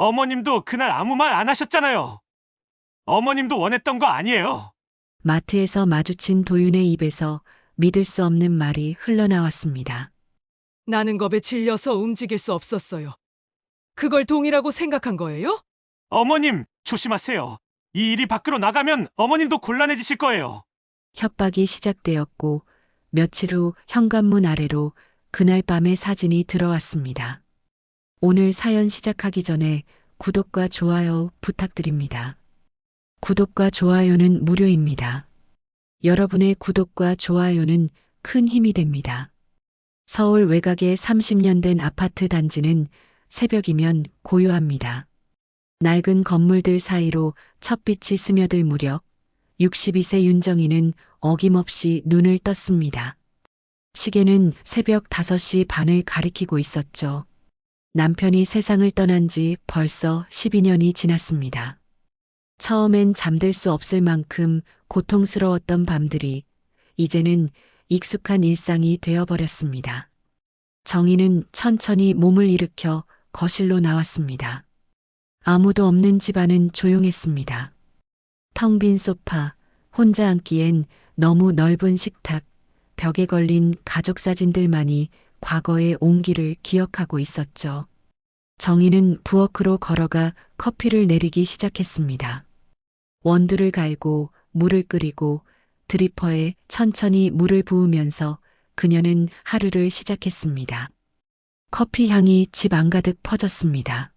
어머님도 그날 아무 말 안 하셨잖아요. 어머님도 원했던 거 아니에요. 마트에서 마주친 도윤의 입에서 믿을 수 없는 말이 흘러나왔습니다. 나는 겁에 질려서 움직일 수 없었어요. 그걸 동의라고 생각한 거예요? 어머님, 조심하세요. 이 일이 밖으로 나가면 어머님도 곤란해지실 거예요. 협박이 시작되었고 며칠 후 현관문 아래로 그날 밤의 사진이 들어왔습니다. 오늘 사연 시작하기 전에 구독과 좋아요 부탁드립니다. 구독과 좋아요는 무료입니다. 여러분의 구독과 좋아요는 큰 힘이 됩니다. 서울 외곽의 30년 된 아파트 단지는 새벽이면 고요합니다. 낡은 건물들 사이로 첫빛이 스며들 무렵 62세 윤정이는 어김없이 눈을 떴습니다. 시계는 새벽 5시 반을 가리키고 있었죠. 남편이 세상을 떠난 지 벌써 12년이 지났습니다. 처음엔 잠들 수 없을 만큼 고통스러웠던 밤들이 이제는 익숙한 일상이 되어버렸습니다. 정희는 천천히 몸을 일으켜 거실로 나왔습니다. 아무도 없는 집안은 조용했습니다. 텅 빈 소파, 혼자 앉기엔 너무 넓은 식탁, 벽에 걸린 가족 사진들만이 과거의 온기를 기억하고 있었죠. 정희는 부엌으로 걸어가 커피를 내리기 시작했습니다. 원두를 갈고 물을 끓이고 드리퍼에 천천히 물을 부으면서 그녀는 하루를 시작했습니다. 커피 향이 집 안가득 퍼졌습니다.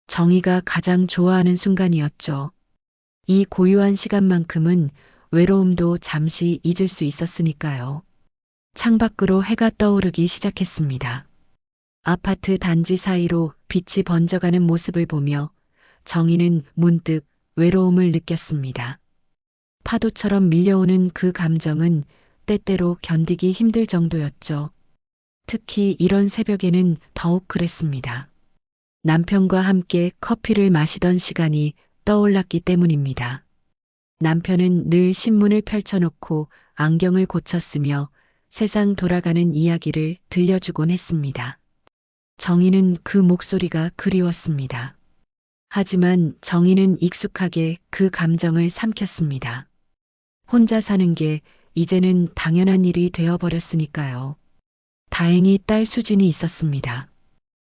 정희가 가장 좋아하는 순간이었죠. 이 고요한 시간만큼은 외로움도 잠시 잊을 수 있었으니까요. 창밖으로 해가 떠오르기 시작했습니다. 아파트 단지 사이로 빛이 번져가는 모습을 보며 정희는 문득 외로움을 느꼈습니다. 파도처럼 밀려오는 그 감정은 때때로 견디기 힘들 정도였죠. 특히 이런 새벽에는 더욱 그랬습니다. 남편과 함께 커피를 마시던 시간이 떠올랐기 때문입니다. 남편은 늘 신문을 펼쳐놓고 안경을 고쳤으며 세상 돌아가는 이야기를 들려주곤 했습니다. 정희는 그 목소리가 그리웠습니다. 하지만 정희는 익숙하게 그 감정을 삼켰습니다. 혼자 사는 게 이제는 당연한 일이 되어버렸으니까요. 다행히 딸 수진이 있었습니다.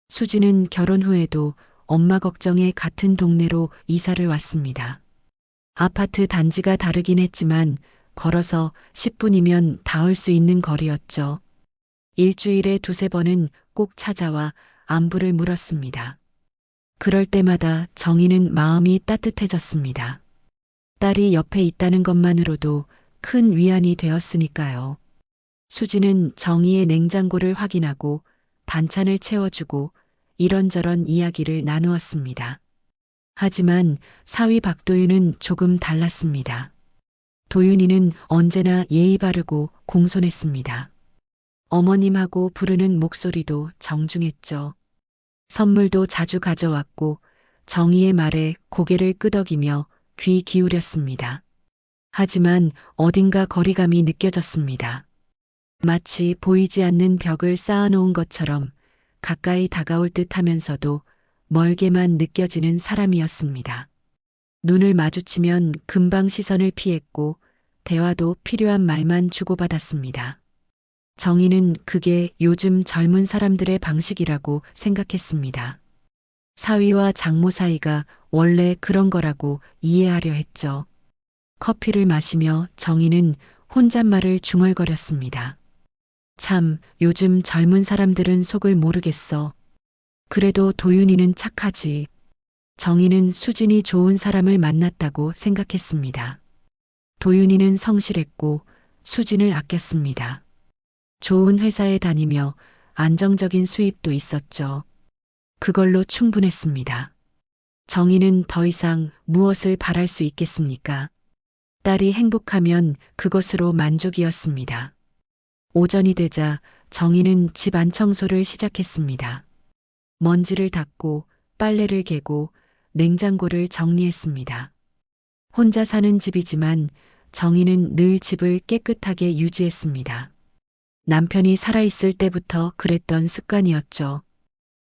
수진은 결혼 후에도 엄마 걱정에 같은 동네로 이사를 왔습니다. 아파트 단지가 다르긴 했지만 걸어서 10분이면 닿을 수 있는 거리였죠. 일주일에 2~3번은 꼭 찾아와 안부를 물었습니다. 그럴 때마다 정희는 마음이 따뜻해졌습니다. 딸이 옆에 있다는 것만으로도 큰 위안이 되었으니까요. 수지는 정희의 냉장고를 확인하고 반찬을 채워주고 이런저런 이야기를 나누었습니다. 하지만 사위 박도윤은 조금 달랐습니다. 도윤이는 언제나 예의 바르고 공손했습니다. 어머님하고 부르는 목소리도 정중했죠. 선물도 자주 가져왔고 정희의 말에 고개를 끄덕이며 귀 기울였습니다. 하지만 어딘가 거리감이 느껴졌습니다. 마치 보이지 않는 벽을 쌓아놓은 것처럼 가까이 다가올 듯 하면서도 멀게만 느껴지는 사람이었습니다. 눈을 마주치면 금방 시선을 피했고 대화도 필요한 말만 주고받았습니다. 정희는 그게 요즘 젊은 사람들의 방식이라고 생각했습니다. 사위와 장모 사이가 원래 그런 거라고 이해하려 했죠. 커피를 마시며 정희는 혼잣말을 중얼거렸습니다. 참, 요즘 젊은 사람들은 속을 모르겠어. 그래도 도윤이는 착하지. 정희는 수진이 좋은 사람을 만났다고 생각했습니다. 도윤이는 성실했고 수진을 아꼈습니다. 좋은 회사에 다니며 안정적인 수입도 있었죠. 그걸로 충분했습니다. 정희는 더 이상 무엇을 바랄 수 있겠습니까? 딸이 행복하면 그것으로 만족이었습니다. 오전이 되자 정희는 집 안 청소를 시작했습니다. 먼지를 닦고 빨래를 개고 냉장고를 정리했습니다. 혼자 사는 집이지만 정희는 늘 집을 깨끗하게 유지했습니다. 남편이 살아있을 때부터 그랬던 습관이었죠.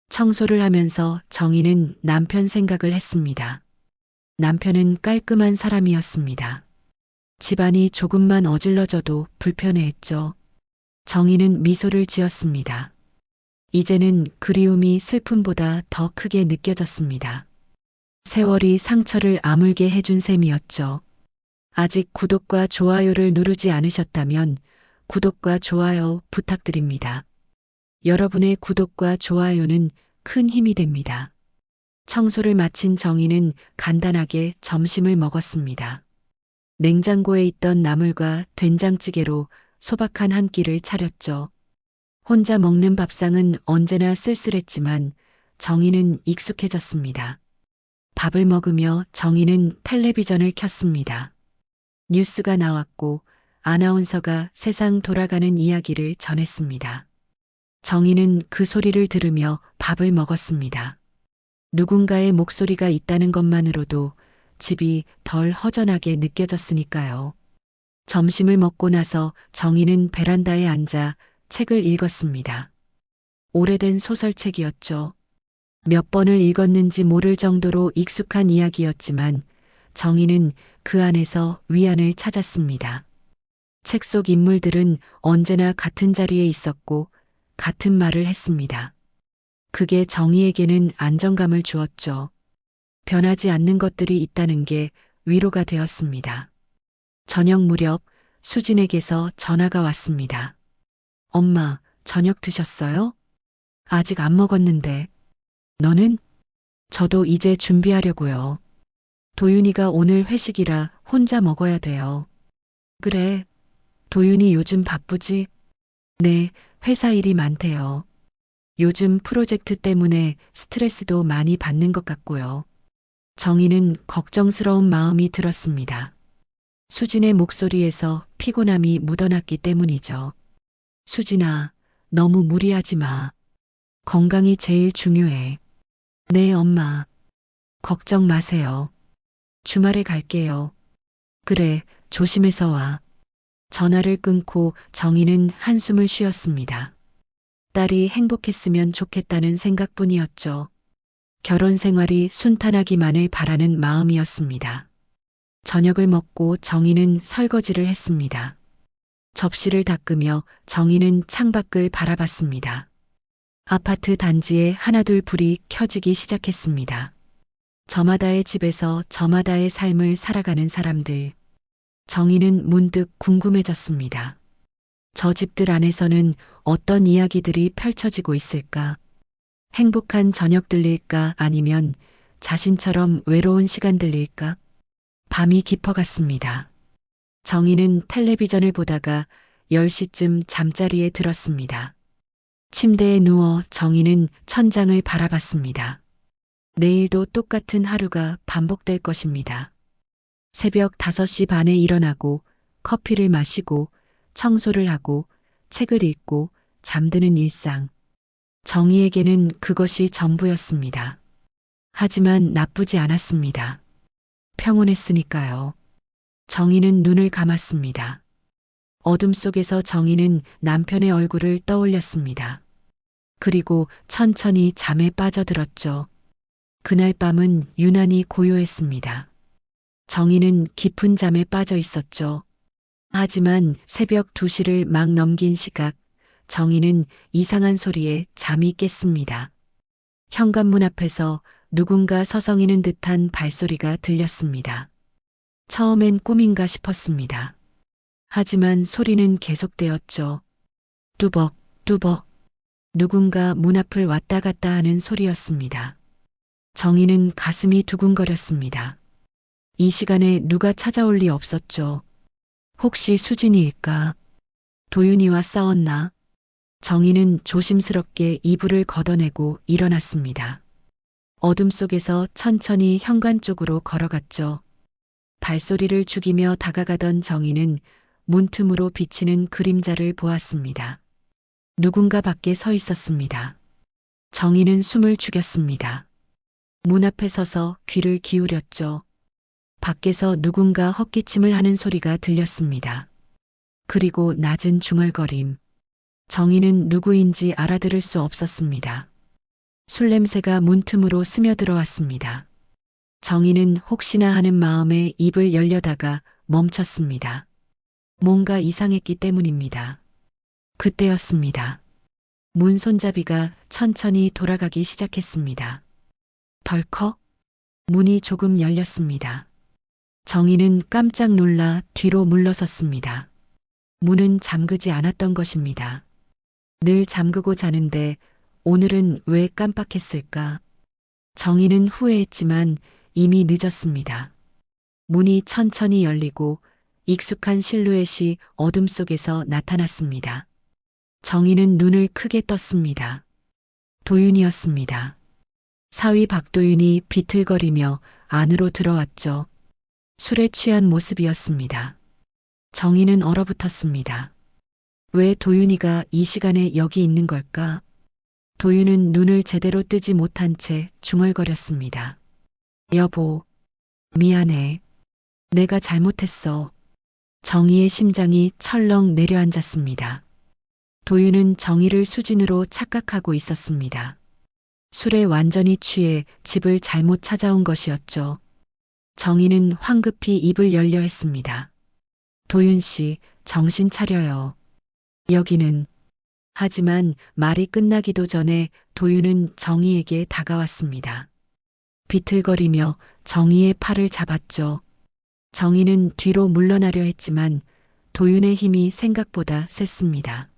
청소를 하면서 정희는 남편 생각을 했습니다. 남편은 깔끔한 사람이었습니다. 집안이 조금만 어질러져도 불편해했죠. 정희는 미소를 지었습니다. 이제는 그리움이 슬픔보다 더 크게 느껴졌습니다. 세월이 상처를 아물게 해준 셈이었죠. 아직 구독과 좋아요를 누르지 않으셨다면 구독과 좋아요 부탁드립니다. 여러분의 구독과 좋아요는 큰 힘이 됩니다. 청소를 마친 정희는 간단하게 점심을 먹었습니다. 냉장고에 있던 나물과 된장찌개로 소박한 한 끼를 차렸죠. 혼자 먹는 밥상은 언제나 쓸쓸했지만 정희는 익숙해졌습니다. 밥을 먹으며 정희는 텔레비전을 켰습니다. 뉴스가 나왔고 아나운서가 세상 돌아가는 이야기를 전했습니다. 정희는 그 소리를 들으며 밥을 먹었습니다. 누군가의 목소리가 있다는 것만으로도 집이 덜 허전하게 느껴졌으니까요. 점심을 먹고 나서 정희는 베란다에 앉아 책을 읽었습니다. 오래된 소설책이었죠. 몇 번을 읽었는지 모를 정도로 익숙한 이야기였지만 정희는 그 안에서 위안을 찾았습니다. 책 속 인물들은 언제나 같은 자리에 있었고 같은 말을 했습니다. 그게 정희에게는 안정감을 주었죠. 변하지 않는 것들이 있다는 게 위로가 되었습니다. 저녁 무렵 수진에게서 전화가 왔습니다. 엄마, 저녁 드셨어요? 아직 안 먹었는데. 너는? 저도 이제 준비하려고요. 도윤이가 오늘 회식이라 혼자 먹어야 돼요. 그래. 도윤이 요즘 바쁘지? 네, 회사 일이 많대요. 요즘 프로젝트 때문에 스트레스도 많이 받는 것 같고요. 정희는 걱정스러운 마음이 들었습니다. 수진의 목소리에서 피곤함이 묻어났기 때문이죠. 수진아, 너무 무리하지 마. 건강이 제일 중요해. 네, 엄마. 걱정 마세요. 주말에 갈게요. 그래, 조심해서 와. 전화를 끊고 정희는 한숨을 쉬었습니다. 딸이 행복했으면 좋겠다는 생각뿐이었죠. 결혼 생활이 순탄하기만을 바라는 마음이었습니다. 저녁을 먹고 정희는 설거지를 했습니다. 접시를 닦으며 정희는 창밖을 바라봤습니다. 아파트 단지에 하나둘 불이 켜지기 시작했습니다. 저마다의 집에서 저마다의 삶을 살아가는 사람들. 정희는 문득 궁금해졌습니다. 저 집들 안에서는 어떤 이야기들이 펼쳐지고 있을까? 행복한 저녁들일까 아니면 자신처럼 외로운 시간들일까? 밤이 깊어갔습니다. 정희는 텔레비전을 보다가 10시쯤 잠자리에 들었습니다. 침대에 누워 정희는 천장을 바라봤습니다. 내일도 똑같은 하루가 반복될 것입니다. 새벽 5시 반에 일어나고 커피를 마시고 청소를 하고 책을 읽고 잠드는 일상. 정희에게는 그것이 전부였습니다. 하지만 나쁘지 않았습니다. 평온했으니까요. 정희는 눈을 감았습니다. 어둠 속에서 정희는 남편의 얼굴을 떠올렸습니다. 그리고 천천히 잠에 빠져들었죠. 그날 밤은 유난히 고요했습니다. 정희는 깊은 잠에 빠져 있었죠. 하지만 새벽 2시를 막 넘긴 시각, 정희는 이상한 소리에 잠이 깼습니다. 현관문 앞에서 누군가 서성이는 듯한 발소리가 들렸습니다. 처음엔 꿈인가 싶었습니다. 하지만 소리는 계속되었죠. 뚜벅, 뚜벅. 누군가 문 앞을 왔다 갔다 하는 소리였습니다. 정희는 가슴이 두근거렸습니다. 이 시간에 누가 찾아올 리 없었죠. 혹시 수진이일까? 도윤이와 싸웠나? 정희는 조심스럽게 이불을 걷어내고 일어났습니다. 어둠 속에서 천천히 현관 쪽으로 걸어갔죠. 발소리를 죽이며 다가가던 정희는 문틈으로 비치는 그림자를 보았습니다. 누군가 밖에 서 있었습니다. 정희는 숨을 죽였습니다. 문 앞에 서서 귀를 기울였죠. 밖에서 누군가 헛기침을 하는 소리가 들렸습니다. 그리고 낮은 중얼거림. 정희는 누구인지 알아들을 수 없었습니다. 술 냄새가 문틈으로 스며들어왔습니다. 정희는 혹시나 하는 마음에 입을 열려다가 멈췄습니다. 뭔가 이상했기 때문입니다. 그때였습니다. 문 손잡이가 천천히 돌아가기 시작했습니다. 덜컥 문이 조금 열렸습니다. 정희는 깜짝 놀라 뒤로 물러섰습니다. 문은 잠그지 않았던 것입니다. 늘 잠그고 자는데 오늘은 왜 깜빡했을까? 정희는 후회했지만 이미 늦었습니다. 문이 천천히 열리고 익숙한 실루엣이 어둠 속에서 나타났습니다. 정희는 눈을 크게 떴습니다. 도윤이었습니다. 사위 박도윤이 비틀거리며 안으로 들어왔죠. 술에 취한 모습이었습니다. 정희는 얼어붙었습니다. 왜 도윤이가 이 시간에 여기 있는 걸까? 도윤은 눈을 제대로 뜨지 못한 채 중얼거렸습니다. 여보, 미안해. 내가 잘못했어. 정희의 심장이 철렁 내려앉았습니다. 도윤은 정희를 수진으로 착각하고 있었습니다. 술에 완전히 취해 집을 잘못 찾아온 것이었죠. 정희는 황급히 입을 열려 했습니다. 도윤 씨, 정신 차려요. 여기는. 하지만 말이 끝나기도 전에 도윤은 정희에게 다가왔습니다. 비틀거리며 정희의 팔을 잡았죠. 정희는 뒤로 물러나려 했지만 도윤의 힘이 생각보다 셌습니다.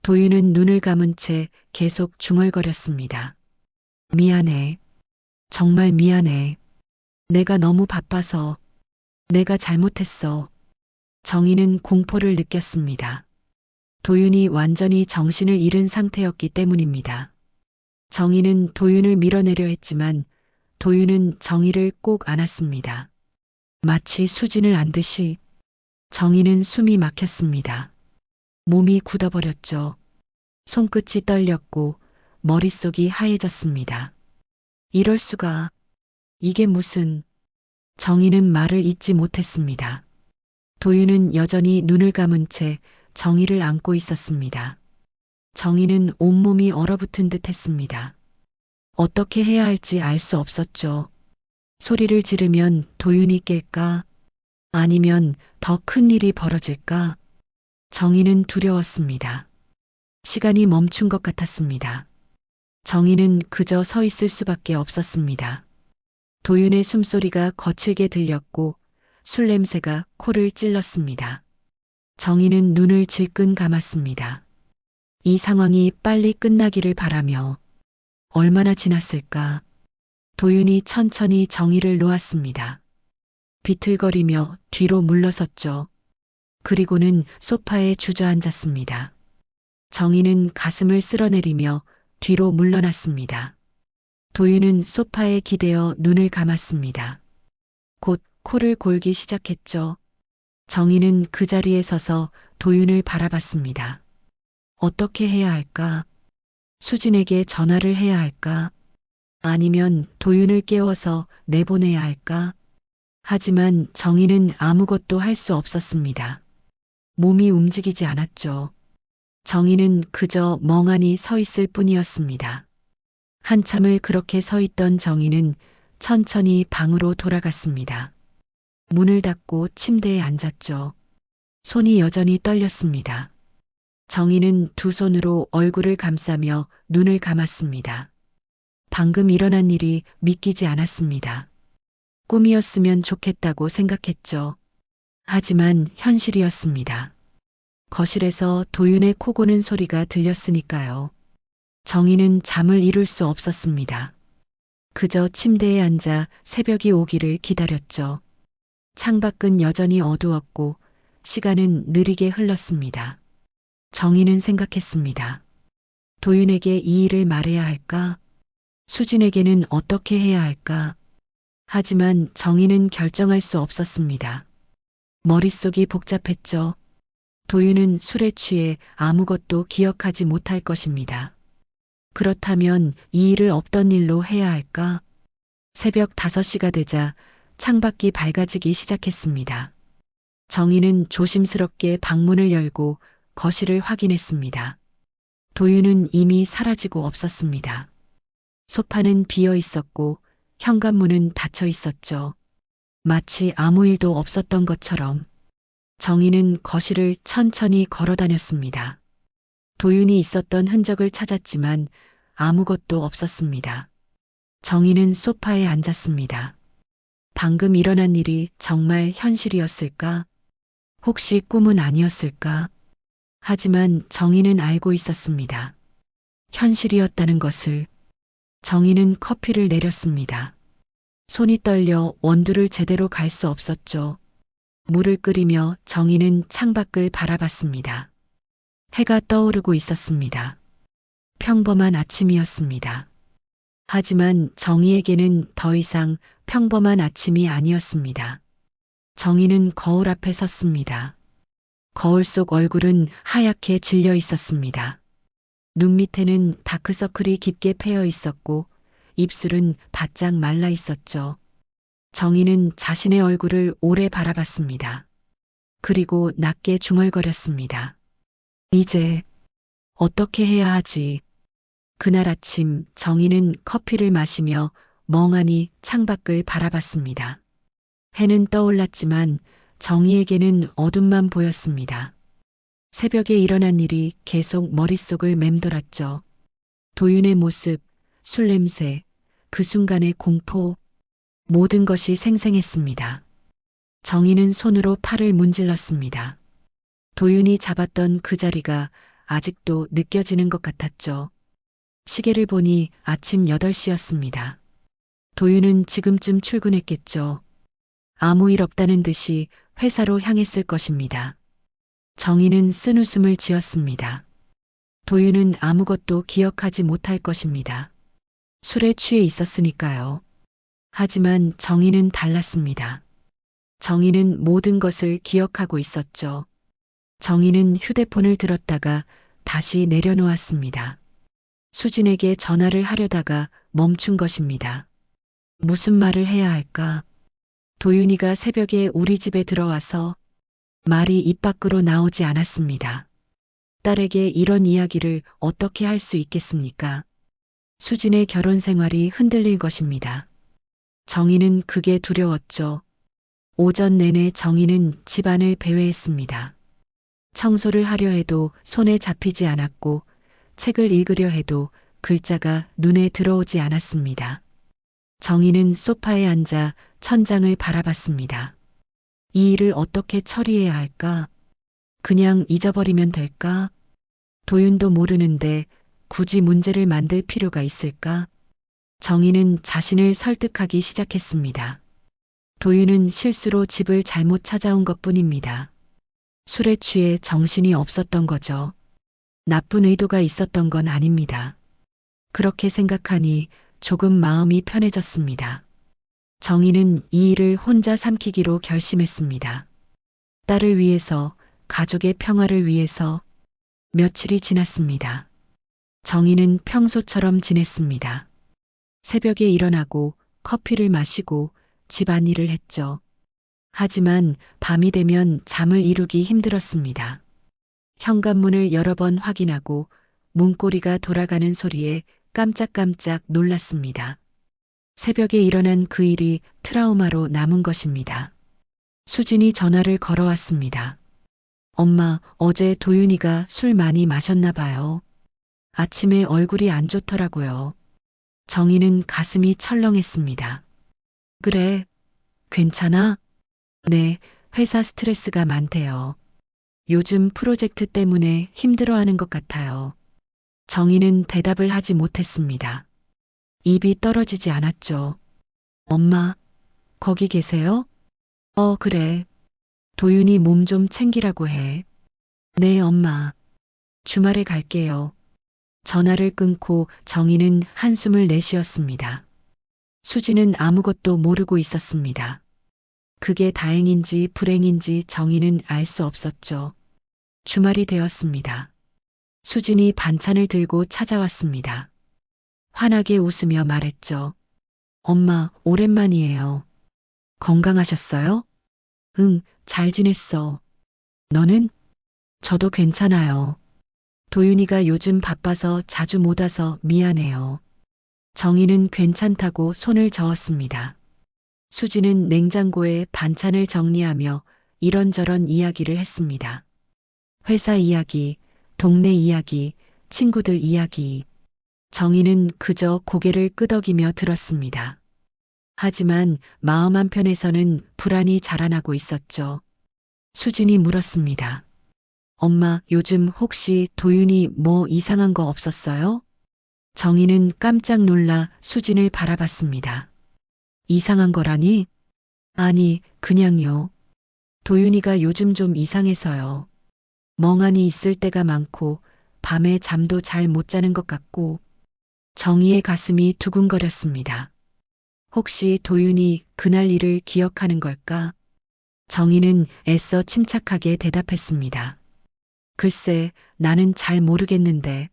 도윤은 눈을 감은 채 계속 중얼거렸습니다. 미안해. 정말 미안해. 내가 너무 바빠서. 내가 잘못했어. 정희는 공포를 느꼈습니다. 도윤이 완전히 정신을 잃은 상태였기 때문입니다. 정희는 도윤을 밀어내려 했지만 도윤은 정희를 꼭 안았습니다. 마치 수진을 안듯이. 정희는 숨이 막혔습니다. 몸이 굳어버렸죠. 손끝이 떨렸고 머릿속이 하얘졌습니다. 이럴 수가. 이게 무슨. 정희는 말을 잇지 못했습니다. 도윤은 여전히 눈을 감은 채 정희를 안고 있었습니다. 정희는 온몸이 얼어붙은 듯 했습니다. 어떻게 해야 할지 알 수 없었죠. 소리를 지르면 도윤이 깰까? 아니면 더 큰 일이 벌어질까? 정희는 두려웠습니다. 시간이 멈춘 것 같았습니다. 정희는 그저 서 있을 수밖에 없었습니다. 도윤의 숨소리가 거칠게 들렸고 술 냄새가 코를 찔렀습니다. 정희는 눈을 질끈 감았습니다. 이 상황이 빨리 끝나기를 바라며. 얼마나 지났을까? 도윤이 천천히 정희를 놓았습니다. 비틀거리며 뒤로 물러섰죠. 그리고는 소파에 주저앉았습니다. 정희는 가슴을 쓸어내리며 뒤로 물러났습니다. 도윤은 소파에 기대어 눈을 감았습니다. 곧 코를 골기 시작했죠. 정희는 그 자리에 서서 도윤을 바라봤습니다. 어떻게 해야 할까? 수진에게 전화를 해야 할까? 아니면 도윤을 깨워서 내보내야 할까? 하지만 정희는 아무것도 할 수 없었습니다. 몸이 움직이지 않았죠. 정희는 그저 멍하니 서 있을 뿐이었습니다. 한참을 그렇게 서 있던 정희는 천천히 방으로 돌아갔습니다. 문을 닫고 침대에 앉았죠. 손이 여전히 떨렸습니다. 정희는 두 손으로 얼굴을 감싸며 눈을 감았습니다. 방금 일어난 일이 믿기지 않았습니다. 꿈이었으면 좋겠다고 생각했죠. 하지만 현실이었습니다. 거실에서 도윤의 코 고는 소리가 들렸으니까요. 정희는 잠을 이룰 수 없었습니다. 그저 침대에 앉아 새벽이 오기를 기다렸죠. 창밖은 여전히 어두웠고 시간은 느리게 흘렀습니다. 정희는 생각했습니다. 도윤에게 이 일을 말해야 할까? 수진에게는 어떻게 해야 할까? 하지만 정희는 결정할 수 없었습니다. 머릿속이 복잡했죠. 도윤은 술에 취해 아무것도 기억하지 못할 것입니다. 그렇다면 이 일을 없던 일로 해야 할까? 새벽 5시가 되자 창밖이 밝아지기 시작했습니다. 정희는 조심스럽게 방문을 열고 거실을 확인했습니다. 도윤은 이미 사라지고 없었습니다. 소파는 비어 있었고 현관문은 닫혀 있었죠. 마치 아무 일도 없었던 것처럼 정희는 거실을 천천히 걸어 다녔습니다. 도윤이 있었던 흔적을 찾았지만 아무것도 없었습니다. 정희는 소파에 앉았습니다. 방금 일어난 일이 정말 현실이었을까? 혹시 꿈은 아니었을까? 하지만 정희는 알고 있었습니다. 현실이었다는 것을. 정희는 커피를 내렸습니다. 손이 떨려 원두를 제대로 갈 수 없었죠. 물을 끓이며 정희는 창밖을 바라봤습니다. 해가 떠오르고 있었습니다. 평범한 아침이었습니다. 하지만 정희에게는 더 이상 평범한 아침이 아니었습니다. 정희는 거울 앞에 섰습니다. 거울 속 얼굴은 하얗게 질려 있었습니다. 눈 밑에는 다크서클이 깊게 패여 있었고 입술은 바짝 말라 있었죠. 정희는 자신의 얼굴을 오래 바라봤습니다. 그리고 낮게 중얼거렸습니다. 이제 어떻게 해야 하지? 그날 아침 정희는 커피를 마시며 멍하니 창밖을 바라봤습니다. 해는 떠올랐지만 정희에게는 어둠만 보였습니다. 새벽에 일어난 일이 계속 머릿속을 맴돌았죠. 도윤의 모습, 술 냄새, 그 순간의 공포, 모든 것이 생생했습니다. 정희는 손으로 팔을 문질렀습니다. 도윤이 잡았던 그 자리가 아직도 느껴지는 것 같았죠. 시계를 보니 아침 8시였습니다. 도윤은 지금쯤 출근했겠죠. 아무 일 없다는 듯이 회사로 향했을 것입니다. 정희는 쓴웃음을 지었습니다. 도윤은 아무것도 기억하지 못할 것입니다. 술에 취해 있었으니까요. 하지만 정희는 달랐습니다. 정희는 모든 것을 기억하고 있었죠. 정희는 휴대폰을 들었다가 다시 내려놓았습니다. 수진에게 전화를 하려다가 멈춘 것입니다. 무슨 말을 해야 할까? 도윤이가 새벽에 우리 집에 들어와서 말이 입 밖으로 나오지 않았습니다. 딸에게 이런 이야기를 어떻게 할 수 있겠습니까? 수진의 결혼 생활이 흔들릴 것입니다. 정희는 그게 두려웠죠. 오전 내내 정희는 집안을 배회했습니다. 청소를 하려 해도 손에 잡히지 않았고 책을 읽으려 해도 글자가 눈에 들어오지 않았습니다. 정희는 소파에 앉아 천장을 바라봤습니다. 이 일을 어떻게 처리해야 할까? 그냥 잊어버리면 될까? 도윤도 모르는데 굳이 문제를 만들 필요가 있을까? 정희는 자신을 설득하기 시작했습니다. 도윤은 실수로 집을 잘못 찾아온 것뿐입니다. 술에 취해 정신이 없었던 거죠. 나쁜 의도가 있었던 건 아닙니다. 그렇게 생각하니 조금 마음이 편해졌습니다. 정희는 이 일을 혼자 삼키기로 결심했습니다. 딸을 위해서, 가족의 평화를 위해서. 며칠이 지났습니다. 정희는 평소처럼 지냈습니다. 새벽에 일어나고 커피를 마시고 집안일을 했죠. 하지만 밤이 되면 잠을 이루기 힘들었습니다. 현관문을 여러 번 확인하고 문고리가 돌아가는 소리에 깜짝깜짝 놀랐습니다. 새벽에 일어난 그 일이 트라우마로 남은 것입니다. 수진이 전화를 걸어왔습니다. 엄마, 어제 도윤이가 술 많이 마셨나 봐요. 아침에 얼굴이 안 좋더라고요. 정희는 가슴이 철렁했습니다. 그래, 괜찮아? 네, 회사 스트레스가 많대요. 요즘 프로젝트 때문에 힘들어하는 것 같아요. 정희는 대답을 하지 못했습니다. 입이 떨어지지 않았죠. 엄마, 거기 계세요? 그래. 도윤이 몸 좀 챙기라고 해. 네, 엄마. 주말에 갈게요. 전화를 끊고 정희는 한숨을 내쉬었습니다. 수지는 아무것도 모르고 있었습니다. 그게 다행인지 불행인지 정희는 알 수 없었죠. 주말이 되었습니다. 수진이 반찬을 들고 찾아왔습니다. 환하게 웃으며 말했죠. 엄마, 오랜만이에요. 건강하셨어요? 응, 잘 지냈어. 너는? 저도 괜찮아요. 도윤이가 요즘 바빠서 자주 못 와서 미안해요. 정희는 괜찮다고 손을 저었습니다. 수지는 냉장고에 반찬을 정리하며 이런저런 이야기를 했습니다. 회사 이야기, 동네 이야기, 친구들 이야기. 정희는 그저 고개를 끄덕이며 들었습니다. 하지만 마음 한편에서는 불안이 자라나고 있었죠. 수진이 물었습니다. 엄마, 요즘 혹시 도윤이 뭐 이상한 거 없었어요? 정희는 깜짝 놀라 수진을 바라봤습니다. 이상한 거라니? 아니, 그냥요. 도윤이가 요즘 좀 이상해서요. 멍하니 있을 때가 많고 밤에 잠도 잘 못 자는 것 같고. 정희의 가슴이 두근거렸습니다. 혹시 도윤이 그날 일을 기억하는 걸까? 정희는 애써 침착하게 대답했습니다. 글쎄, 나는 잘 모르겠는데.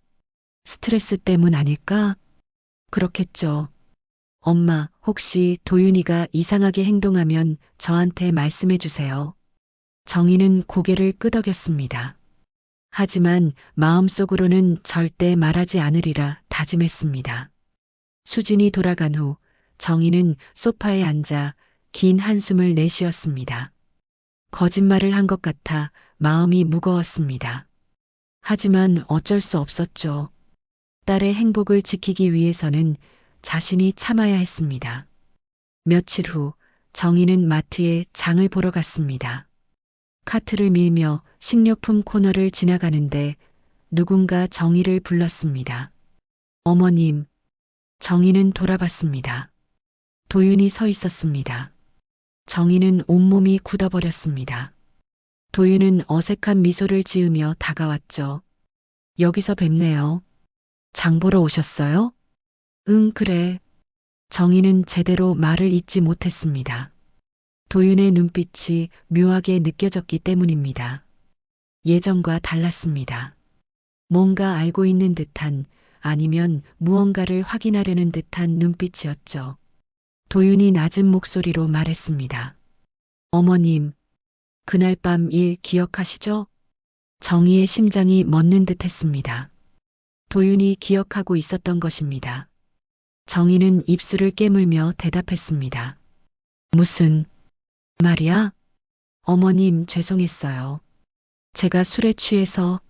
스트레스 때문 아닐까? 그렇겠죠. 엄마, 혹시 도윤이가 이상하게 행동하면 저한테 말씀해 주세요. 정희는 고개를 끄덕였습니다. 하지만 마음속으로는 절대 말하지 않으리라 다짐했습니다. 수진이 돌아간 후 정희는 소파에 앉아 긴 한숨을 내쉬었습니다. 거짓말을 한 것 같아 마음이 무거웠습니다. 하지만 어쩔 수 없었죠. 딸의 행복을 지키기 위해서는 자신이 참아야 했습니다. 며칠 후 정희는 마트에 장을 보러 갔습니다. 카트를 밀며 식료품 코너를 지나가는데 누군가 정희를 불렀습니다. 어머님. 정희는 돌아봤습니다. 도윤이 서 있었습니다. 정희는 온몸이 굳어버렸습니다. 도윤은 어색한 미소를 지으며 다가왔죠. 여기서 뵙네요. 장 보러 오셨어요? 응, 그래. 정희는 제대로 말을 잇지 못했습니다. 도윤의 눈빛이 묘하게 느껴졌기 때문입니다. 예전과 달랐습니다. 뭔가 알고 있는 듯한, 아니면 무언가를 확인하려는 듯한 눈빛이었죠. 도윤이 낮은 목소리로 말했습니다. 어머님, 그날 밤 일 기억하시죠? 정희의 심장이 멎는 듯 했습니다. 도윤이 기억하고 있었던 것입니다. 정희는 입술을 깨물며 대답했습니다. 무슨 말이야? 어머님, 죄송했어요. 제가 술에 취해서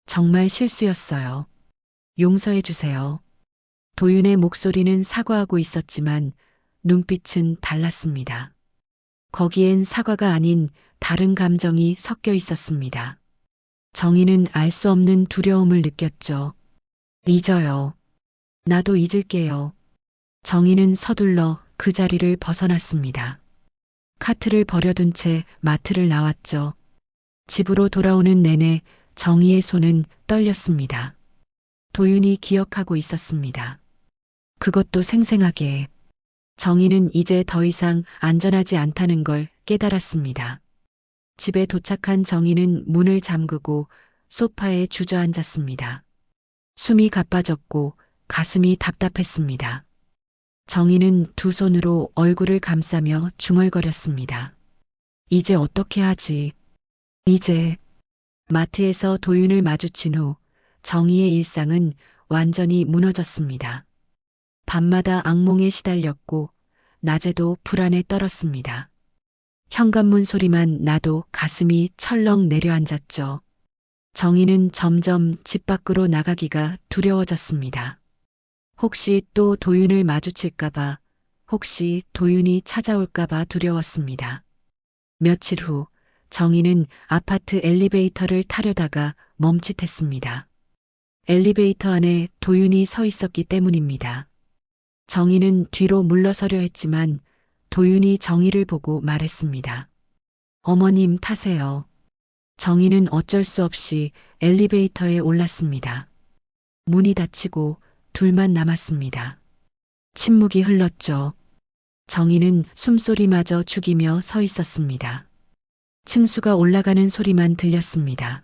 정말 실수였어요. 용서해 주세요. 도윤의 목소리는 사과하고 있었지만 눈빛은 달랐습니다. 거기엔 사과가 아닌 다른 감정이 섞여 있었습니다. 정희는 알 수 없는 두려움을 느꼈죠. 잊어요. 나도 잊을게요. 정희는 서둘러 그 자리를 벗어났습니다. 카트를 버려둔 채 마트를 나왔죠. 집으로 돌아오는 내내 정희의 손은 떨렸습니다. 도윤이 기억하고 있었습니다. 그것도 생생하게. 정희는 이제 더 이상 안전하지 않다는 걸 깨달았습니다. 집에 도착한 정희는 문을 잠그고 소파에 주저앉았습니다. 숨이 가빠졌고 가슴이 답답했습니다. 정희는 두 손으로 얼굴을 감싸며 중얼거렸습니다. 이제 어떻게 하지? 이제. 마트에서 도윤을 마주친 후 정희의 일상은 완전히 무너졌습니다. 밤마다 악몽에 시달렸고 낮에도 불안에 떨었습니다. 현관문 소리만 나도 가슴이 철렁 내려앉았죠. 정희는 점점 집 밖으로 나가기가 두려워졌습니다. 혹시 또 도윤을 마주칠까봐, 혹시 도윤이 찾아올까봐 두려웠습니다. 며칠 후 정희는 아파트 엘리베이터를 타려다가 멈칫했습니다. 엘리베이터 안에 도윤이 서 있었기 때문입니다. 정희는 뒤로 물러서려 했지만 도윤이 정희를 보고 말했습니다. 어머님, 타세요. 정희는 어쩔 수 없이 엘리베이터에 올랐습니다. 문이 닫히고 둘만 남았습니다. 침묵이 흘렀죠. 정희는 숨소리마저 죽이며 서 있었습니다. 층수가 올라가는 소리만 들렸습니다.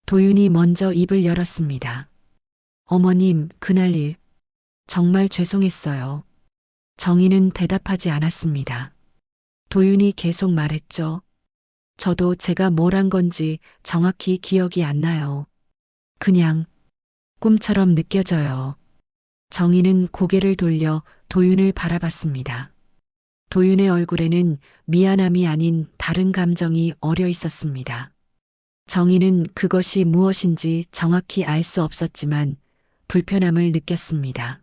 도윤이 먼저 입을 열었습니다. 어머님, 그날 일 정말 죄송했어요. 정희는 대답하지 않았습니다. 도윤이 계속 말했죠. 저도 제가 뭘 한 건지 정확히 기억이 안 나요. 그냥 꿈처럼 느껴져요. 정희는 고개를 돌려 도윤을 바라봤습니다. 도윤의 얼굴에는 미안함이 아닌 다른 감정이 어려 있었습니다. 정희는 그것이 무엇인지 정확히 알 수 없었지만 불편함을 느꼈습니다.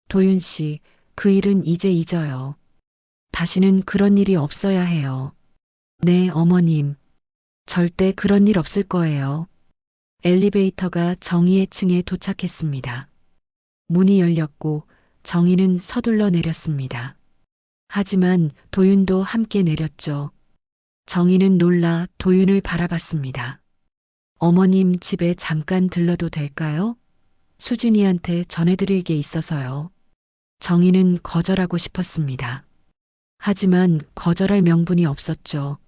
도윤 씨, 그 일은 이제 잊어요. 다시는 그런 일이 없어야 해요. 네, 어머님. 절대 그런 일 없을 거예요. 엘리베이터가 정희의 층에 도착했습니다. 문이 열렸고 정희는 서둘러 내렸습니다. 하지만 도윤도 함께 내렸죠. 정희는 놀라 도윤을 바라봤습니다. 어머님 집에 잠깐 들러도 될까요? 수진이한테 전해드릴 게 있어서요. 정희는 거절하고 싶었습니다. 하지만 거절할 명분이 없었죠.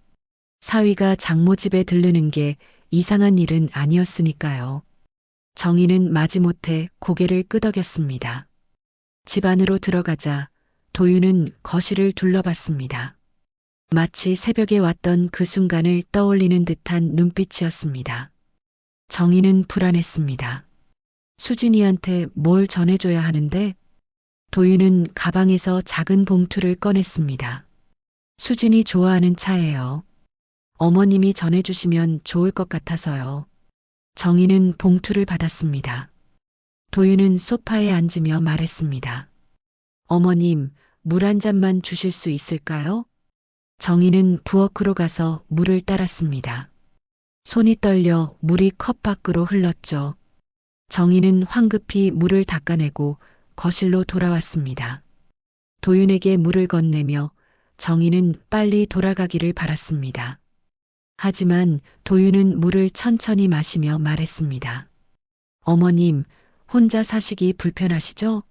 사위가 장모 집에 들르는 게 이상한 일은 아니었으니까요. 정희는 마지못해 고개를 끄덕였습니다. 집 안으로 들어가자 도윤은 거실을 둘러봤습니다. 마치 새벽에 왔던 그 순간을 떠올리는 듯한 눈빛이었습니다. 정희는 불안했습니다. 수진이한테 뭘 전해줘야 하는데? 도윤은 가방에서 작은 봉투를 꺼냈습니다. 수진이 좋아하는 차예요. 어머님이 전해주시면 좋을 것 같아서요. 정희는 봉투를 받았습니다. 도윤은 소파에 앉으며 말했습니다. 어머님, 물 한 잔만 주실 수 있을까요? 정희는 부엌으로 가서 물을 따랐습니다. 손이 떨려 물이 컵 밖으로 흘렀죠. 정희는 황급히 물을 닦아내고 거실로 돌아왔습니다. 도윤에게 물을 건네며 정희는 빨리 돌아가기를 바랐습니다. 하지만 도윤은 물을 천천히 마시며 말했습니다. 어머님, 혼자 사시기 불편하시죠?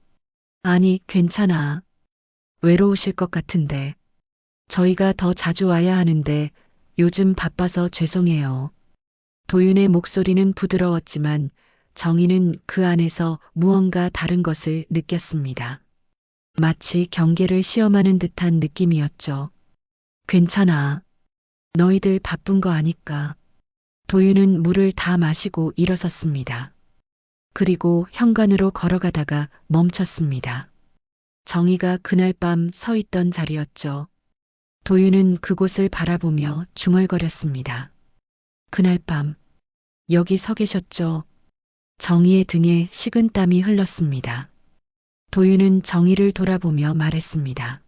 아니, 괜찮아. 외로우실 것 같은데. 저희가 더 자주 와야 하는데 요즘 바빠서 죄송해요. 도윤의 목소리는 부드러웠지만 정희는 그 안에서 무언가 다른 것을 느꼈습니다. 마치 경계를 시험하는 듯한 느낌이었죠. 괜찮아. 너희들 바쁜 거 아니까. 도윤은 물을 다 마시고 일어섰습니다. 그리고 현관으로 걸어가다가 멈췄습니다. 정희가 그날 밤 서 있던 자리였죠. 도윤은 그곳을 바라보며 중얼거렸습니다. 그날 밤, 여기 서 계셨죠? 정희의 등에 식은땀이 흘렀습니다. 도윤은 정희를 돌아보며 말했습니다.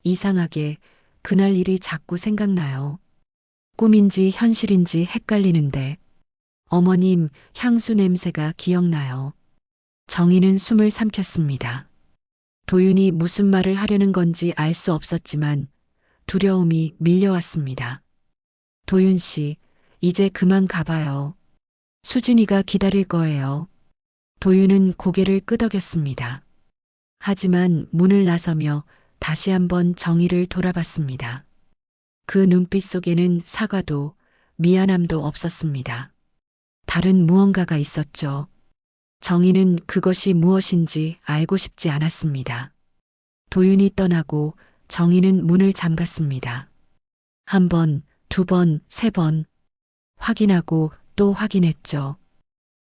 이상하게 그날 일이 자꾸 생각나요. 꿈인지 현실인지 헷갈리는데 어머님 향수 냄새가 기억나요. 정희는 숨을 삼켰습니다. 도윤이 무슨 말을 하려는 건지 알 수 없었지만 두려움이 밀려왔습니다. 도윤 씨, 이제 그만 가봐요. 수진이가 기다릴 거예요. 도윤은 고개를 끄덕였습니다. 하지만 문을 나서며 다시 한번 정희를 돌아봤습니다. 그 눈빛 속에는 사과도 미안함도 없었습니다. 다른 무언가가 있었죠. 정희는 그것이 무엇인지 알고 싶지 않았습니다. 도윤이 떠나고 정희는 문을 잠갔습니다. 한 번, 두 번, 세 번. 확인하고 또 확인했죠.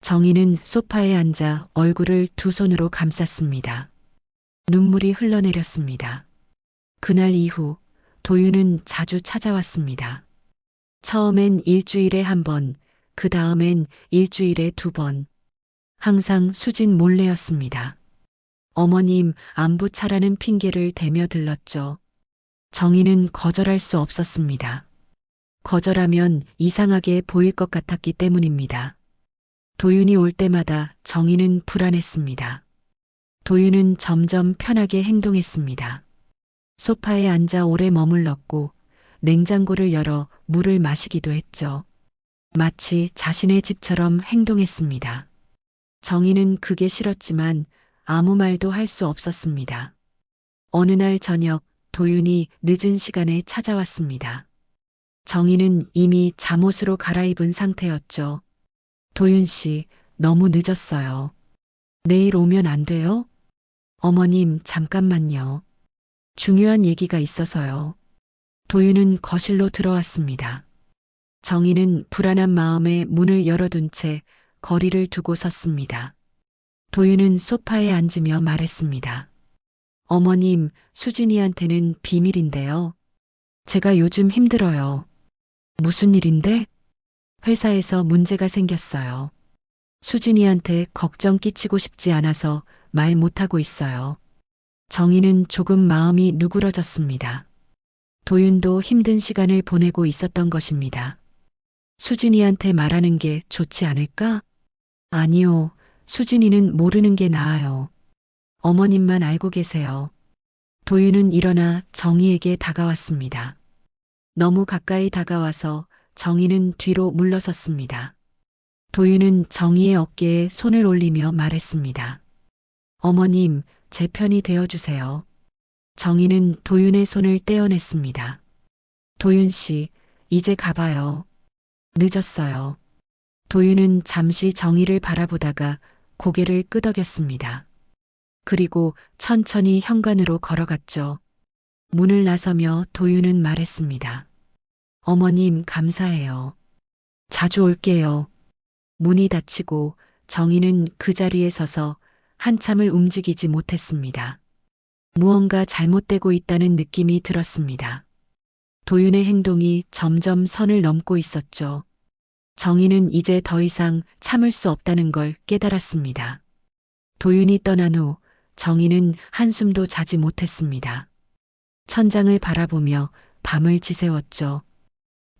정희는 소파에 앉아 얼굴을 두 손으로 감쌌습니다. 눈물이 흘러내렸습니다. 그날 이후 도윤은 자주 찾아왔습니다. 처음엔 일주일에 한 번, 그 다음엔 일주일에 두 번. 항상 수진 몰래였습니다. 어머님 안부 차라는 핑계를 대며 들렀죠. 정희는 거절할 수 없었습니다. 거절하면 이상하게 보일 것 같았기 때문입니다. 도윤이 올 때마다 정희는 불안했습니다. 도윤은 점점 편하게 행동했습니다. 소파에 앉아 오래 머물렀고 냉장고를 열어 물을 마시기도 했죠. 마치 자신의 집처럼 행동했습니다. 정희는 그게 싫었지만 아무 말도 할 수 없었습니다. 어느 날 저녁 도윤이 늦은 시간에 찾아왔습니다. 정희는 이미 잠옷으로 갈아입은 상태였죠. 도윤 씨, 너무 늦었어요. 내일 오면 안 돼요? 어머님, 잠깐만요. 중요한 얘기가 있어서요. 도윤은 거실로 들어왔습니다. 정희는 불안한 마음에 문을 열어둔 채 거리를 두고 섰습니다. 도윤은 소파에 앉으며 말했습니다. 어머님, 수진이한테는 비밀인데요. 제가 요즘 힘들어요. 무슨 일인데? 회사에서 문제가 생겼어요. 수진이한테 걱정 끼치고 싶지 않아서 말 못하고 있어요. 정희는 조금 마음이 누그러졌습니다. 도윤도 힘든 시간을 보내고 있었던 것입니다. 수진이한테 말하는 게 좋지 않을까? 아니요. 수진이는 모르는 게 나아요. 어머님만 알고 계세요. 도윤은 일어나 정희에게 다가왔습니다. 너무 가까이 다가와서 정희는 뒤로 물러섰습니다. 도윤은 정희의 어깨에 손을 올리며 말했습니다. 어머님, 제 편이 되어주세요. 정희는 도윤의 손을 떼어냈습니다. 도윤 씨, 이제 가봐요. 늦었어요. 도윤은 잠시 정희를 바라보다가 고개를 끄덕였습니다. 그리고 천천히 현관으로 걸어갔죠. 문을 나서며 도윤은 말했습니다. 어머님, 감사해요. 자주 올게요. 문이 닫히고 정희는 그 자리에 서서 한참을 움직이지 못했습니다. 무언가 잘못되고 있다는 느낌이 들었습니다. 도윤의 행동이 점점 선을 넘고 있었죠. 정희는 이제 더 이상 참을 수 없다는 걸 깨달았습니다. 도윤이 떠난 후 정희는 한숨도 자지 못했습니다. 천장을 바라보며 밤을 지새웠죠.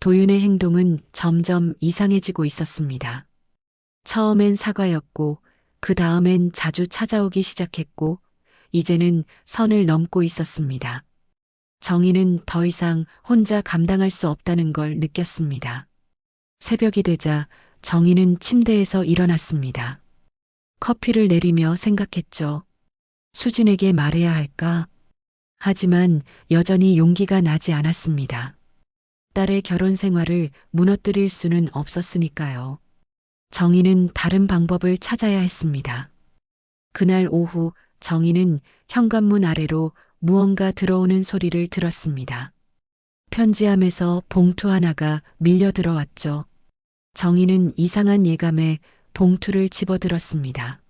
도윤의 행동은 점점 이상해지고 있었습니다. 처음엔 사과였고 그 다음엔 자주 찾아오기 시작했고 이제는 선을 넘고 있었습니다. 정희는 더 이상 혼자 감당할 수 없다는 걸 느꼈습니다. 새벽이 되자 정희는 침대에서 일어났습니다. 커피를 내리며 생각했죠. 수진에게 말해야 할까? 하지만 여전히 용기가 나지 않았습니다. 딸의 결혼 생활을 무너뜨릴 수는 없었으니까요. 정희는 다른 방법을 찾아야 했습니다. 그날 오후 정희는 현관문 아래로 무언가 들어오는 소리를 들었습니다. 편지함에서 봉투 하나가 밀려 들어왔죠. 정희는 이상한 예감에 봉투를 집어들었습니다.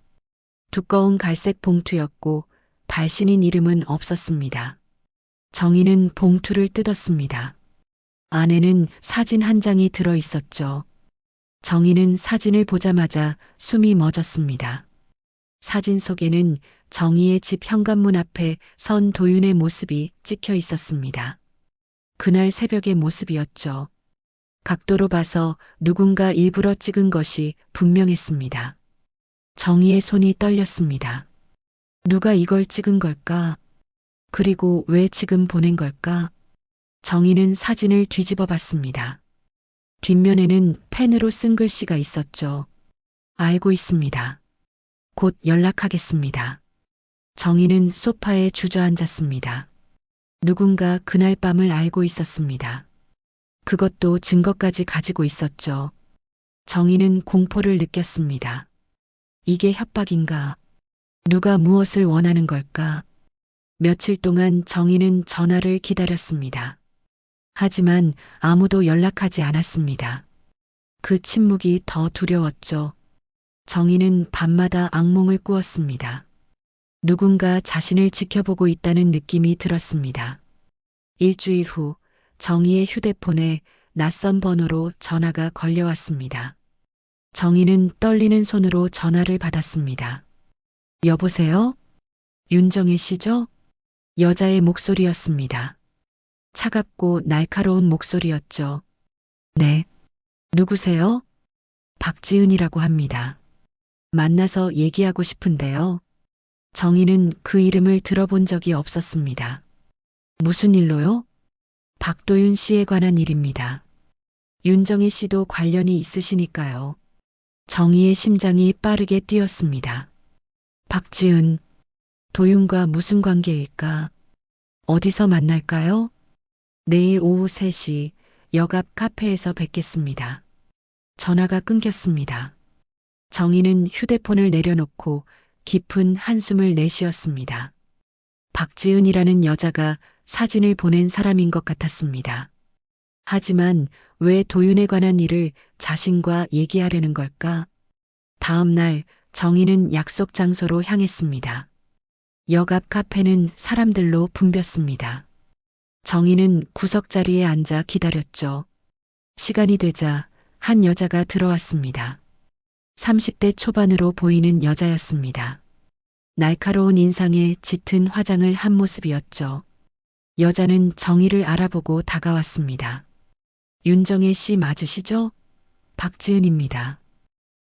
두꺼운 갈색 봉투였고 발신인 이름은 없었습니다. 정희는 봉투를 뜯었습니다. 안에는 사진 한 장이 들어 있었죠. 정희는 사진을 보자마자 숨이 멎었습니다. 사진 속에는 정희의 집 현관문 앞에 선 도윤의 모습이 찍혀 있었습니다. 그날 새벽의 모습이었죠. 각도로 봐서 누군가 일부러 찍은 것이 분명했습니다. 정희의 손이 떨렸습니다. 누가 이걸 찍은 걸까? 그리고 왜 지금 보낸 걸까? 정희는 사진을 뒤집어 봤습니다. 뒷면에는 펜으로 쓴 글씨가 있었죠. 알고 있습니다. 곧 연락하겠습니다. 정희는 소파에 주저앉았습니다. 누군가 그날 밤을 알고 있었습니다. 그것도 증거까지 가지고 있었죠. 정희는 공포를 느꼈습니다. 이게 협박인가? 누가 무엇을 원하는 걸까? 며칠 동안 정희는 전화를 기다렸습니다. 하지만 아무도 연락하지 않았습니다. 그 침묵이 더 두려웠죠. 정희는 밤마다 악몽을 꾸었습니다. 누군가 자신을 지켜보고 있다는 느낌이 들었습니다. 일주일 후 정희의 휴대폰에 낯선 번호로 전화가 걸려왔습니다. 정희는 떨리는 손으로 전화를 받았습니다. 여보세요? 윤정희 씨죠? 여자의 목소리였습니다. 차갑고 날카로운 목소리였죠. 네. 누구세요? 박지은이라고 합니다. 만나서 얘기하고 싶은데요. 정희는 그 이름을 들어본 적이 없었습니다. 무슨 일로요? 박도윤 씨에 관한 일입니다. 윤정희 씨도 관련이 있으시니까요. 정희의 심장이 빠르게 뛰었습니다. 박지은, 도윤과 무슨 관계일까? 어디서 만날까요? 내일 오후 3시 역 앞 카페에서 뵙겠습니다. 전화가 끊겼습니다. 정희는 휴대폰을 내려놓고 깊은 한숨을 내쉬었습니다. 박지은이라는 여자가 사진을 보낸 사람인 것 같았습니다. 하지만 왜 도윤에 관한 일을 자신과 얘기하려는 걸까? 다음 날 정희는 약속 장소로 향했습니다. 역 앞 카페는 사람들로 붐볐습니다. 정희는 구석 자리에 앉아 기다렸죠. 시간이 되자 한 여자가 들어왔습니다. 30대 초반으로 보이는 여자였습니다. 날카로운 인상에 짙은 화장을 한 모습이었죠. 여자는 정희를 알아보고 다가왔습니다. 윤정혜 씨 맞으시죠? 박지은입니다.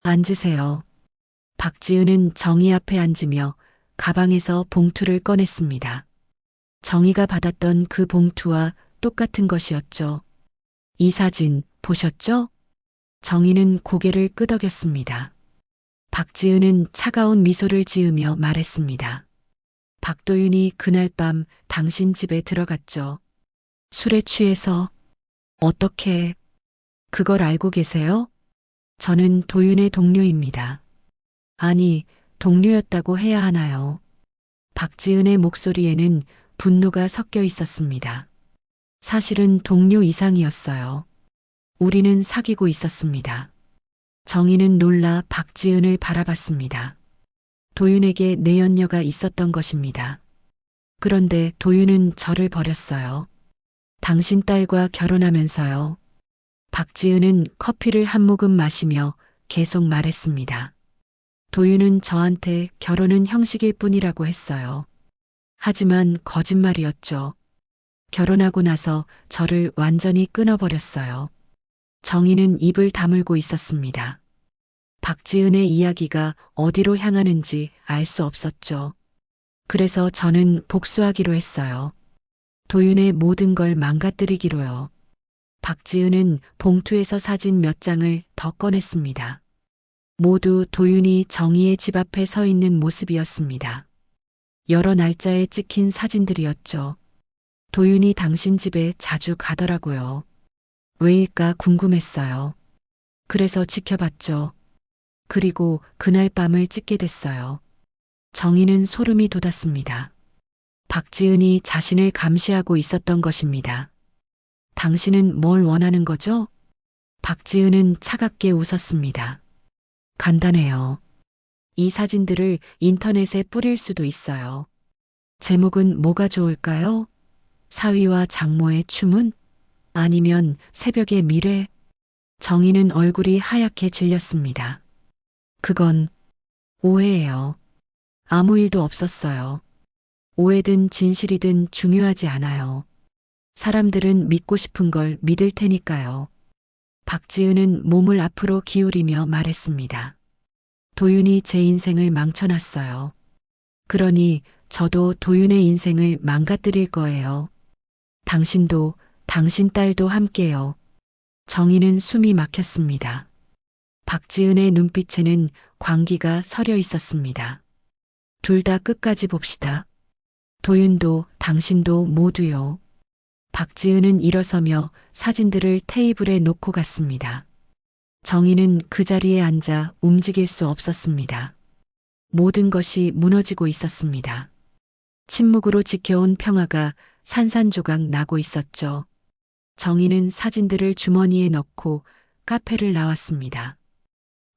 앉으세요. 박지은은 정희 앞에 앉으며 가방에서 봉투를 꺼냈습니다. 정희가 받았던 그 봉투와 똑같은 것이었죠. 이 사진 보셨죠? 정희는 고개를 끄덕였습니다. 박지은은 차가운 미소를 지으며 말했습니다. 박도윤이 그날 밤 당신 집에 들어갔죠. 술에 취해서. 어떻게 그걸 알고 계세요? 저는 도윤의 동료입니다. 아니, 동료였다고 해야 하나요? 박지은의 목소리에는 분노가 섞여 있었습니다. 사실은 동료 이상이었어요. 우리는 사귀고 있었습니다. 정희는 놀라 박지은을 바라봤습니다. 도윤에게 내연녀가 있었던 것입니다. 그런데 도윤은 저를 버렸어요. 당신 딸과 결혼하면서요. 박지은은 커피를 한 모금 마시며 계속 말했습니다. 도윤은 저한테 결혼은 형식일 뿐이라고 했어요. 하지만 거짓말이었죠. 결혼하고 나서 저를 완전히 끊어버렸어요. 정희는 입을 다물고 있었습니다. 박지은의 이야기가 어디로 향하는지 알 수 없었죠. 그래서 저는 복수하기로 했어요. 도윤의 모든 걸 망가뜨리기로요. 박지은은 봉투에서 사진 몇 장을 더 꺼냈습니다. 모두 도윤이 정희의 집 앞에 서 있는 모습이었습니다. 여러 날짜에 찍힌 사진들이었죠. 도윤이 당신 집에 자주 가더라고요. 왜일까 궁금했어요. 그래서 지켜봤죠. 그리고 그날 밤을 찍게 됐어요. 정희는 소름이 돋았습니다. 박지은이 자신을 감시하고 있었던 것입니다. 당신은 뭘 원하는 거죠? 박지은은 차갑게 웃었습니다. 간단해요. 이 사진들을 인터넷에 뿌릴 수도 있어요. 제목은 뭐가 좋을까요? 사위와 장모의 춤은? 아니면 새벽의 미래? 정희는 얼굴이 하얗게 질렸습니다. 그건 오해예요. 아무 일도 없었어요. 오해든 진실이든 중요하지 않아요. 사람들은 믿고 싶은 걸 믿을 테니까요. 박지은은 몸을 앞으로 기울이며 말했습니다. 도윤이 제 인생을 망쳐놨어요. 그러니 저도 도윤의 인생을 망가뜨릴 거예요. 당신도 당신 딸도 함께요. 정희는 숨이 막혔습니다. 박지은의 눈빛에는 광기가 서려 있었습니다. 둘 다 끝까지 봅시다. 도윤도 당신도 모두요. 박지은은 일어서며 사진들을 테이블에 놓고 갔습니다. 정희는 그 자리에 앉아 움직일 수 없었습니다. 모든 것이 무너지고 있었습니다. 침묵으로 지켜온 평화가 산산조각 나고 있었죠. 정희는 사진들을 주머니에 넣고 카페를 나왔습니다.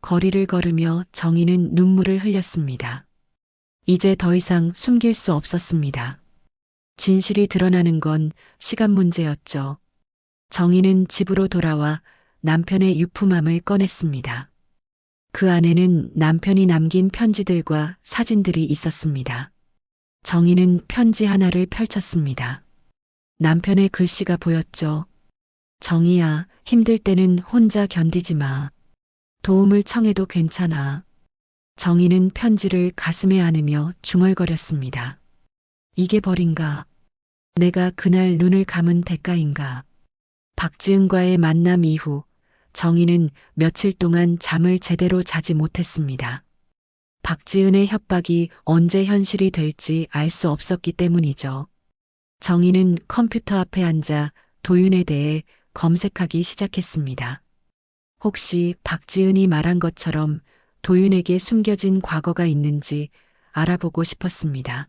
거리를 걸으며 정희는 눈물을 흘렸습니다. 이제 더 이상 숨길 수 없었습니다. 진실이 드러나는 건 시간 문제였죠. 정희는 집으로 돌아와 남편의 유품함을 꺼냈습니다. 그 안에는 남편이 남긴 편지들과 사진들이 있었습니다. 정희는 편지 하나를 펼쳤습니다. 남편의 글씨가 보였죠. 정희야, 힘들 때는 혼자 견디지 마. 도움을 청해도 괜찮아. 정희는 편지를 가슴에 안으며 중얼거렸습니다. 이게 벌인가? 내가 그날 눈을 감은 대가인가? 박지은과의 만남 이후 정희는 며칠 동안 잠을 제대로 자지 못했습니다. 박지은의 협박이 언제 현실이 될지 알 수 없었기 때문이죠. 정희는 컴퓨터 앞에 앉아 도윤에 대해 검색하기 시작했습니다. 혹시 박지은이 말한 것처럼 도윤에게 숨겨진 과거가 있는지 알아보고 싶었습니다.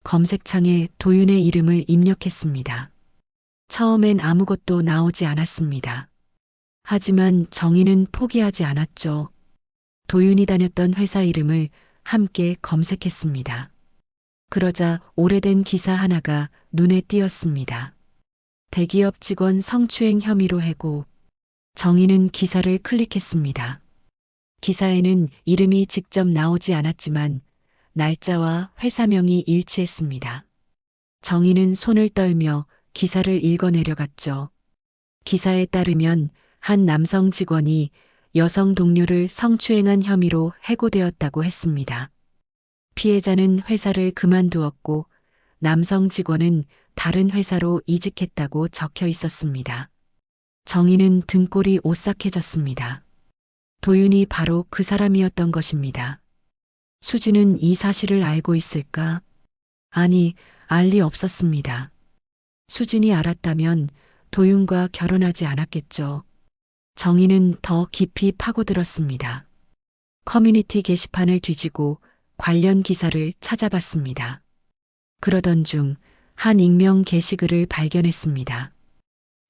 검색창에 도윤의 이름을 입력했습니다. 처음엔 아무것도 나오지 않았습니다. 하지만 정희는 포기하지 않았죠. 도윤이 다녔던 회사 이름을 함께 검색했습니다. 그러자 오래된 기사 하나가 눈에 띄었습니다. 대기업 직원 성추행 혐의로 해고. 정희는 기사를 클릭했습니다. 기사에는 이름이 직접 나오지 않았지만 날짜와 회사명이 일치했습니다. 정희는 손을 떨며 기사를 읽어내려갔죠. 기사에 따르면 한 남성 직원이 여성 동료를 성추행한 혐의로 해고되었다고 했습니다. 피해자는 회사를 그만두었고 남성 직원은 다른 회사로 이직했다고 적혀 있었습니다. 정희는 등골이 오싹해졌습니다. 도윤이 바로 그 사람이었던 것입니다. 수지는 이 사실을 알고 있을까? 아니, 알 리 없었습니다. 수진이 알았다면 도윤과 결혼하지 않았겠죠. 정희는 더 깊이 파고들었습니다. 커뮤니티 게시판을 뒤지고 관련 기사를 찾아봤습니다. 그러던 중 한 익명 게시글을 발견했습니다.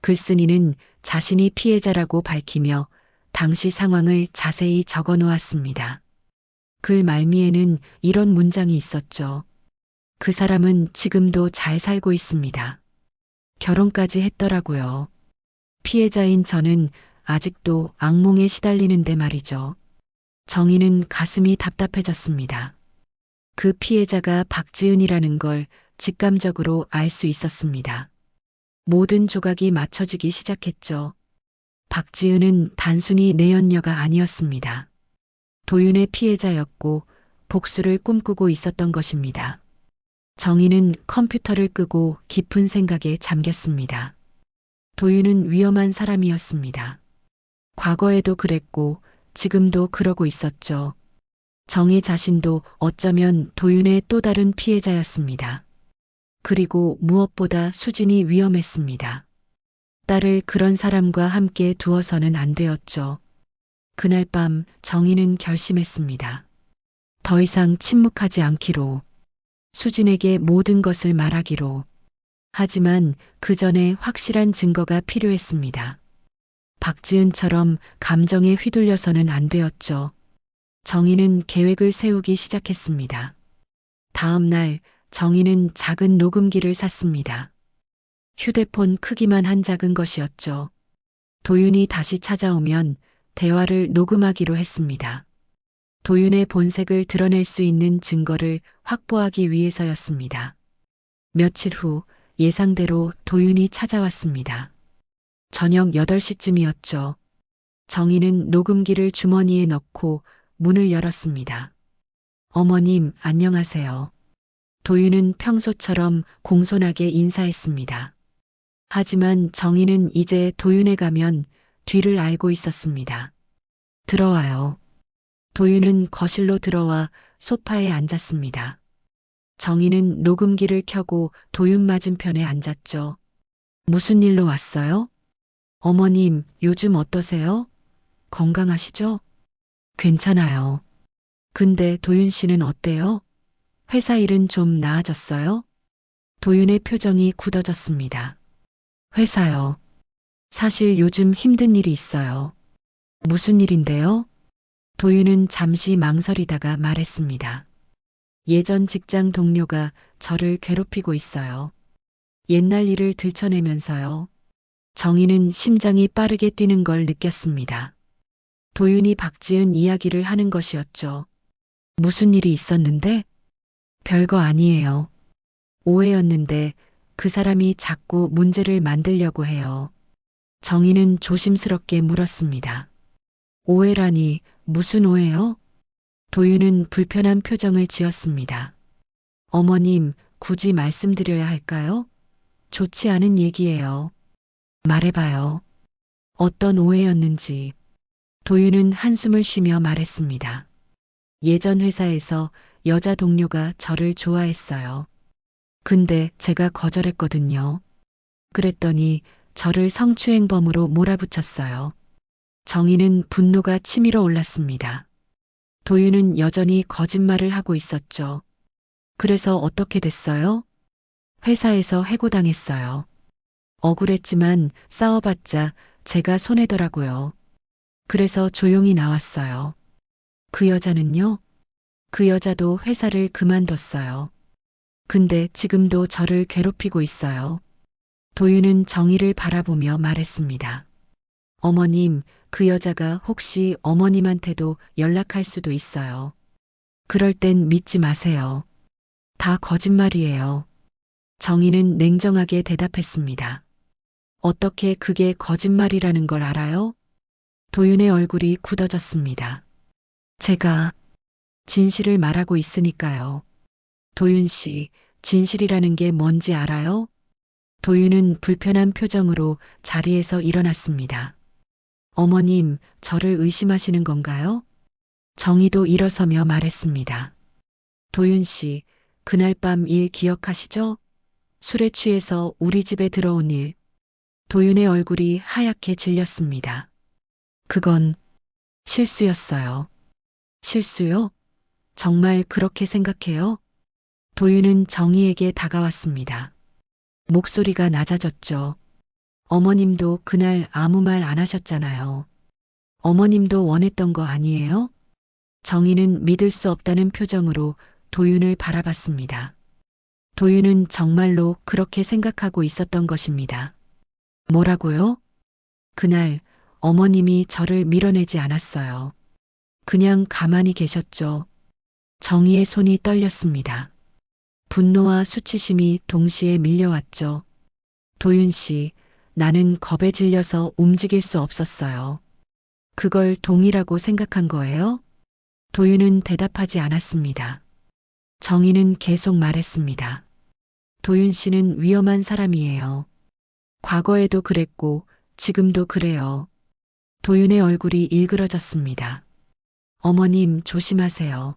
글쓴이는 자신이 피해자라고 밝히며 당시 상황을 자세히 적어 놓았습니다. 글 말미에는 이런 문장이 있었죠. 그 사람은 지금도 잘 살고 있습니다. 결혼까지 했더라고요. 피해자인 저는 아직도 악몽에 시달리는데 말이죠. 정희는 가슴이 답답해졌습니다. 그 피해자가 박지은이라는 걸 직감적으로 알 수 있었습니다. 모든 조각이 맞춰지기 시작했죠. 박지은은 단순히 내연녀가 아니었습니다. 도윤의 피해자였고 복수를 꿈꾸고 있었던 것입니다. 정희는 컴퓨터를 끄고 깊은 생각에 잠겼습니다. 도윤은 위험한 사람이었습니다. 과거에도 그랬고 지금도 그러고 있었죠. 정희 자신도 어쩌면 도윤의 또 다른 피해자였습니다. 그리고 무엇보다 수진이 위험했습니다. 딸을 그런 사람과 함께 두어서는 안 되었죠. 그날 밤 정희는 결심했습니다. 더 이상 침묵하지 않기로. 수진에게 모든 것을 말하기로. 하지만 그 전에 확실한 증거가 필요했습니다. 박지은처럼 감정에 휘둘려서는 안 되었죠. 정희는 계획을 세우기 시작했습니다. 다음 날 정희는 작은 녹음기를 샀습니다. 휴대폰 크기만 한 작은 것이었죠. 도윤이 다시 찾아오면 대화를 녹음하기로 했습니다. 도윤의 본색을 드러낼 수 있는 증거를 확보하기 위해서였습니다. 며칠 후 예상대로 도윤이 찾아왔습니다. 저녁 8시쯤이었죠. 정희는 녹음기를 주머니에 넣고 문을 열었습니다. 어머님, 안녕하세요. 도윤은 평소처럼 공손하게 인사했습니다. 하지만 정희는 이제 도윤에 가면 뒤를 알고 있었습니다. 들어와요. 도윤은 거실로 들어와 소파에 앉았습니다. 정희는 녹음기를 켜고 도윤 맞은편에 앉았죠. 무슨 일로 왔어요? 어머님, 요즘 어떠세요? 건강하시죠? 괜찮아요. 근데 도윤 씨는 어때요? 회사 일은 좀 나아졌어요? 도윤의 표정이 굳어졌습니다. 회사요. 사실 요즘 힘든 일이 있어요. 무슨 일인데요? 도윤은 잠시 망설이다가 말했습니다. 예전 직장 동료가 저를 괴롭히고 있어요. 옛날 일을 들춰내면서요. 정희는 심장이 빠르게 뛰는 걸 느꼈습니다. 도윤이 박지은 이야기를 하는 것이었죠. 무슨 일이 있었는데? 별거 아니에요. 오해였는데 그 사람이 자꾸 문제를 만들려고 해요. 정희는 조심스럽게 물었습니다. 오해라니 무슨 오해요? 도윤은 불편한 표정을 지었습니다. 어머님, 굳이 말씀드려야 할까요? 좋지 않은 얘기예요. 말해봐요. 어떤 오해였는지. 도윤은 한숨을 쉬며 말했습니다. 예전 회사에서 여자 동료가 저를 좋아했어요. 근데 제가 거절했거든요. 그랬더니 저를 성추행범으로 몰아붙였어요. 정희는 분노가 치밀어 올랐습니다. 도윤은 여전히 거짓말을 하고 있었죠. 그래서 어떻게 됐어요? 회사에서 해고당했어요. 억울했지만 싸워봤자 제가 손해더라고요. 그래서 조용히 나왔어요. 그 여자는요? 그 여자도 회사를 그만뒀어요. 근데 지금도 저를 괴롭히고 있어요. 도윤은 정희를 바라보며 말했습니다. 어머님, 그 여자가 혹시 어머님한테도 연락할 수도 있어요. 그럴 땐 믿지 마세요. 다 거짓말이에요. 정희는 냉정하게 대답했습니다. 어떻게 그게 거짓말이라는 걸 알아요? 도윤의 얼굴이 굳어졌습니다. 제가 진실을 말하고 있으니까요. 도윤 씨, 진실이라는 게 뭔지 알아요? 도윤은 불편한 표정으로 자리에서 일어났습니다. 어머님, 저를 의심하시는 건가요? 정희도 일어서며 말했습니다. 도윤 씨, 그날 밤 일 기억하시죠? 술에 취해서 우리 집에 들어온 일. 도윤의 얼굴이 하얗게 질렸습니다. 그건 실수였어요. 실수요? 정말 그렇게 생각해요? 도윤은 정희에게 다가왔습니다. 목소리가 낮아졌죠. 어머님도 그날 아무 말 안 하셨잖아요. 어머님도 원했던 거 아니에요? 정희는 믿을 수 없다는 표정으로 도윤을 바라봤습니다. 도윤은 정말로 그렇게 생각하고 있었던 것입니다. 뭐라고요? 그날 어머님이 저를 밀어내지 않았어요. 그냥 가만히 계셨죠. 정희의 손이 떨렸습니다. 분노와 수치심이 동시에 밀려왔죠. 도윤 씨, 나는 겁에 질려서 움직일 수 없었어요. 그걸 동의라고 생각한 거예요? 도윤은 대답하지 않았습니다. 정희는 계속 말했습니다. 도윤 씨는 위험한 사람이에요. 과거에도 그랬고 지금도 그래요. 도윤의 얼굴이 일그러졌습니다. 어머님 조심하세요.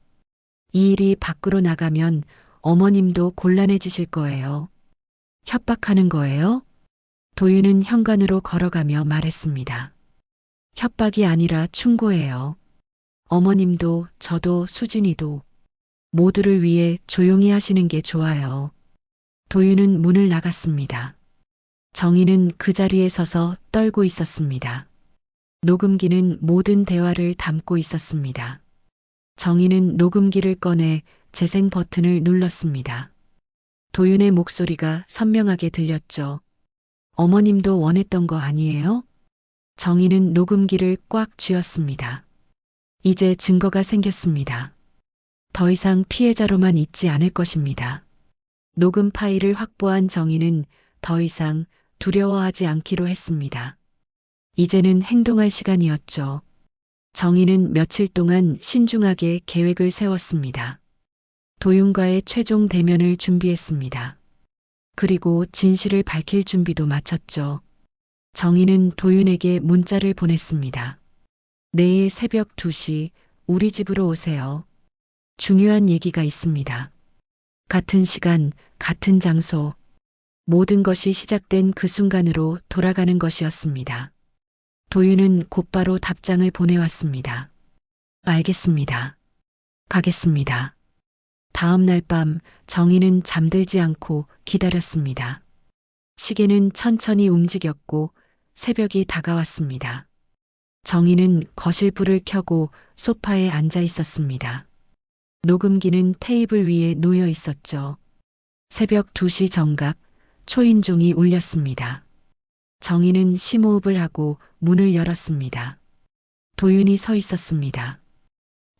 이 일이 밖으로 나가면 어머님도 곤란해지실 거예요. 협박하는 거예요? 도윤은 현관으로 걸어가며 말했습니다. 협박이 아니라 충고예요. 어머님도 저도 수진이도 모두를 위해 조용히 하시는 게 좋아요. 도윤은 문을 나갔습니다. 정희는 그 자리에 서서 떨고 있었습니다. 녹음기는 모든 대화를 담고 있었습니다. 정희는 녹음기를 꺼내 재생 버튼을 눌렀습니다. 도윤의 목소리가 선명하게 들렸죠. 어머님도 원했던 거 아니에요? 정희는 녹음기를 꽉 쥐었습니다. 이제 증거가 생겼습니다. 더 이상 피해자로만 있지 않을 것입니다. 녹음 파일을 확보한 정희는 더 이상 두려워하지 않기로 했습니다. 이제는 행동할 시간이었죠. 정희는 며칠 동안 신중하게 계획을 세웠습니다. 도윤과의 최종 대면을 준비했습니다. 그리고 진실을 밝힐 준비도 마쳤죠. 정희는 도윤에게 문자를 보냈습니다. 내일 새벽 2시 우리 집으로 오세요. 중요한 얘기가 있습니다. 같은 시간, 같은 장소. 모든 것이 시작된 그 순간으로 돌아가는 것이었습니다. 도윤은 곧바로 답장을 보내왔습니다. 알겠습니다. 가겠습니다. 다음 날 밤 정희는 잠들지 않고 기다렸습니다. 시계는 천천히 움직였고 새벽이 다가왔습니다. 정희는 거실 불을 켜고 소파에 앉아 있었습니다. 녹음기는 테이블 위에 놓여 있었죠. 새벽 2시 정각 초인종이 울렸습니다. 정희는 심호흡을 하고 문을 열었습니다. 도윤이 서 있었습니다.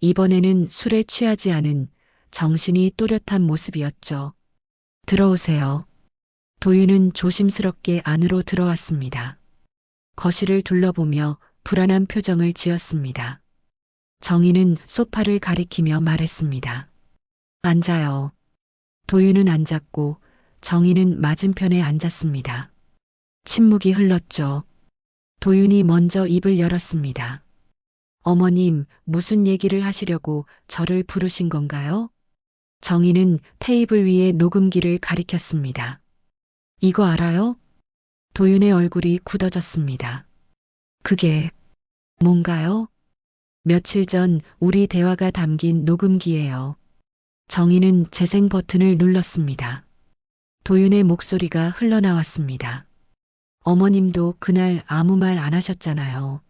이번에는 술에 취하지 않은 정신이 또렷한 모습이었죠. 들어오세요. 도윤은 조심스럽게 안으로 들어왔습니다. 거실을 둘러보며 불안한 표정을 지었습니다. 정희는 소파를 가리키며 말했습니다. 앉아요. 도윤은 앉았고 정희는 맞은편에 앉았습니다. 침묵이 흘렀죠. 도윤이 먼저 입을 열었습니다. 어머님, 무슨 얘기를 하시려고 저를 부르신 건가요? 정희는 테이블 위에 녹음기를 가리켰습니다. 이거 알아요? 도윤의 얼굴이 굳어졌습니다. 그게 뭔가요? 며칠 전 우리 대화가 담긴 녹음기예요. 정희는 재생 버튼을 눌렀습니다. 도윤의 목소리가 흘러나왔습니다. 어머님도 그날 아무 말 안 하셨잖아요.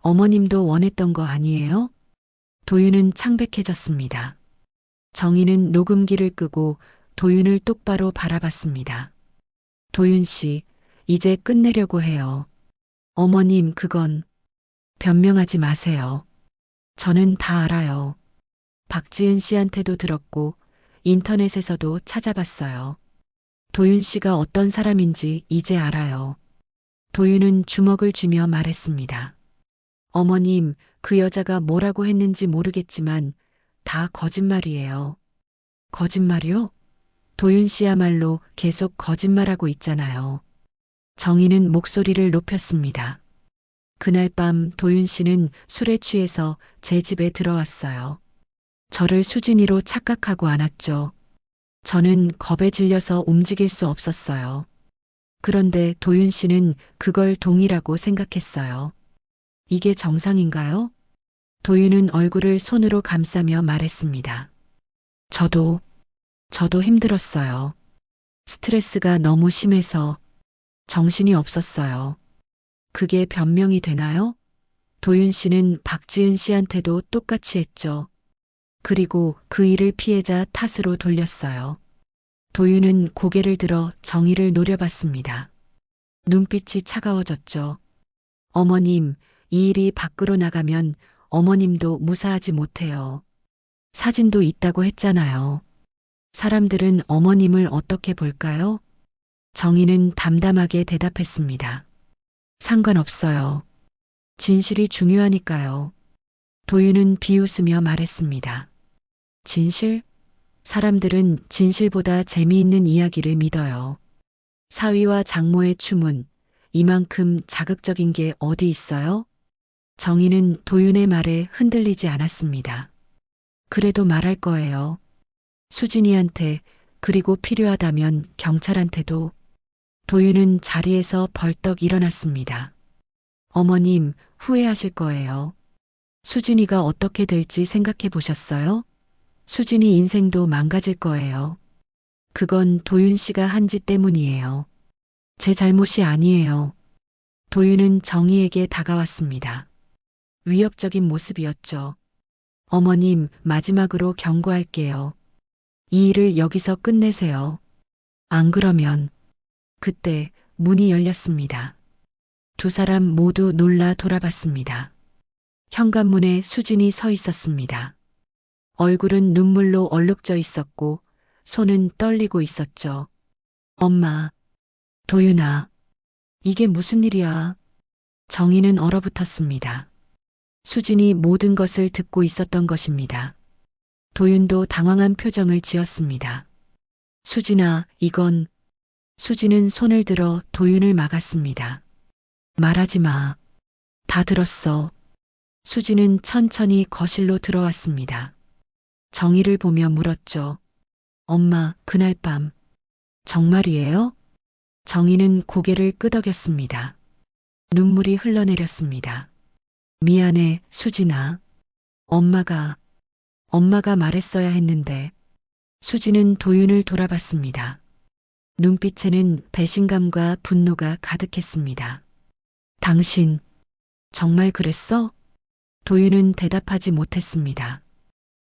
어머님도 원했던 거 아니에요? 도윤은 창백해졌습니다. 정희는 녹음기를 끄고 도윤을 똑바로 바라봤습니다. 도윤 씨, 이제 끝내려고 해요. 어머님, 그건 변명하지 마세요. 저는 다 알아요. 박지은 씨한테도 들었고 인터넷에서도 찾아봤어요. 도윤 씨가 어떤 사람인지 이제 알아요. 도윤은 주먹을 쥐며 말했습니다. 어머님, 그 여자가 뭐라고 했는지 모르겠지만 다 거짓말이에요. 거짓말이요? 도윤 씨야말로 계속 거짓말하고 있잖아요. 정희는 목소리를 높였습니다. 그날 밤 도윤 씨는 술에 취해서 제 집에 들어왔어요. 저를 수진이로 착각하고 안았죠. 저는 겁에 질려서 움직일 수 없었어요. 그런데 도윤 씨는 그걸 동의라고 생각했어요. 이게 정상인가요? 도윤은 얼굴을 손으로 감싸며 말했습니다. 저도 힘들었어요. 스트레스가 너무 심해서 정신이 없었어요. 그게 변명이 되나요? 도윤 씨는 박지은 씨한테도 똑같이 했죠. 그리고 그 일을 피해자 탓으로 돌렸어요. 도윤은 고개를 들어 정희를 노려봤습니다. 눈빛이 차가워졌죠. 어머님, 이 일이 밖으로 나가면 어머님도 무사하지 못해요. 사진도 있다고 했잖아요. 사람들은 어머님을 어떻게 볼까요? 정희는 담담하게 대답했습니다. 상관없어요. 진실이 중요하니까요. 도윤은 비웃으며 말했습니다. 진실? 사람들은 진실보다 재미있는 이야기를 믿어요. 사위와 장모의 춤은 이만큼 자극적인 게 어디 있어요? 정희는 도윤의 말에 흔들리지 않았습니다. 그래도 말할 거예요. 수진이한테, 그리고 필요하다면 경찰한테도. 도윤은 자리에서 벌떡 일어났습니다. 어머님, 후회하실 거예요. 수진이가 어떻게 될지 생각해 보셨어요? 수진이 인생도 망가질 거예요. 그건 도윤 씨가 한 짓 때문이에요. 제 잘못이 아니에요. 도윤은 정희에게 다가왔습니다. 위협적인 모습이었죠. 어머님, 마지막으로 경고할게요. 이 일을 여기서 끝내세요. 안 그러면. 그때 문이 열렸습니다. 두 사람 모두 놀라 돌아봤습니다. 현관문에 수진이 서 있었습니다. 얼굴은 눈물로 얼룩져 있었고 손은 떨리고 있었죠. 엄마, 도윤아, 이게 무슨 일이야? 정희는 얼어붙었습니다. 수진이 모든 것을 듣고 있었던 것입니다. 도윤도 당황한 표정을 지었습니다. 수진아, 이건... 수진은 손을 들어 도윤을 막았습니다. 말하지 마. 다 들었어. 수진은 천천히 거실로 들어왔습니다. 정희를 보며 물었죠. 엄마, 그날 밤. 정말이에요? 정희는 고개를 끄덕였습니다. 눈물이 흘러내렸습니다. 미안해, 수진아. 엄마가 말했어야 했는데. 수진은 도윤을 돌아봤습니다. 눈빛에는 배신감과 분노가 가득했습니다. 당신, 정말 그랬어? 도윤은 대답하지 못했습니다.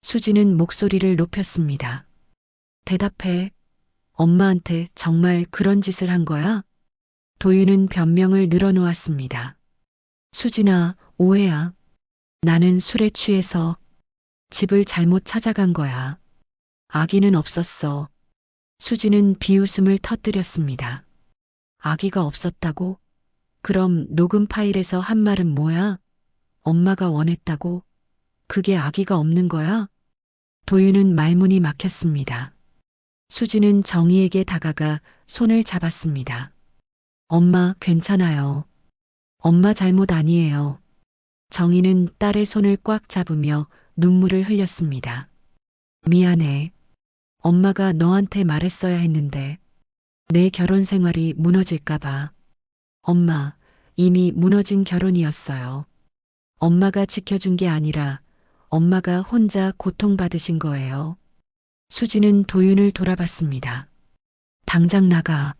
수진은 목소리를 높였습니다. 대답해. 엄마한테 정말 그런 짓을 한 거야? 도윤은 변명을 늘어놓았습니다. 수진아, 오해야. 나는 술에 취해서 집을 잘못 찾아간 거야. 아기는 없었어. 수진은 비웃음을 터뜨렸습니다. 아기가 없었다고? 그럼 녹음 파일에서 한 말은 뭐야? 엄마가 원했다고? 그게 아기가 없는 거야? 도윤은 말문이 막혔습니다. 수진은 정희에게 다가가 손을 잡았습니다. 엄마, 괜찮아요. 엄마 잘못 아니에요. 정희는 딸의 손을 꽉 잡으며 눈물을 흘렸습니다. 미안해. 엄마가 너한테 말했어야 했는데 내 결혼 생활이 무너질까봐. 엄마, 이미 무너진 결혼이었어요. 엄마가 지켜준 게 아니라 엄마가 혼자 고통받으신 거예요. 수지는 도윤을 돌아봤습니다. 당장 나가.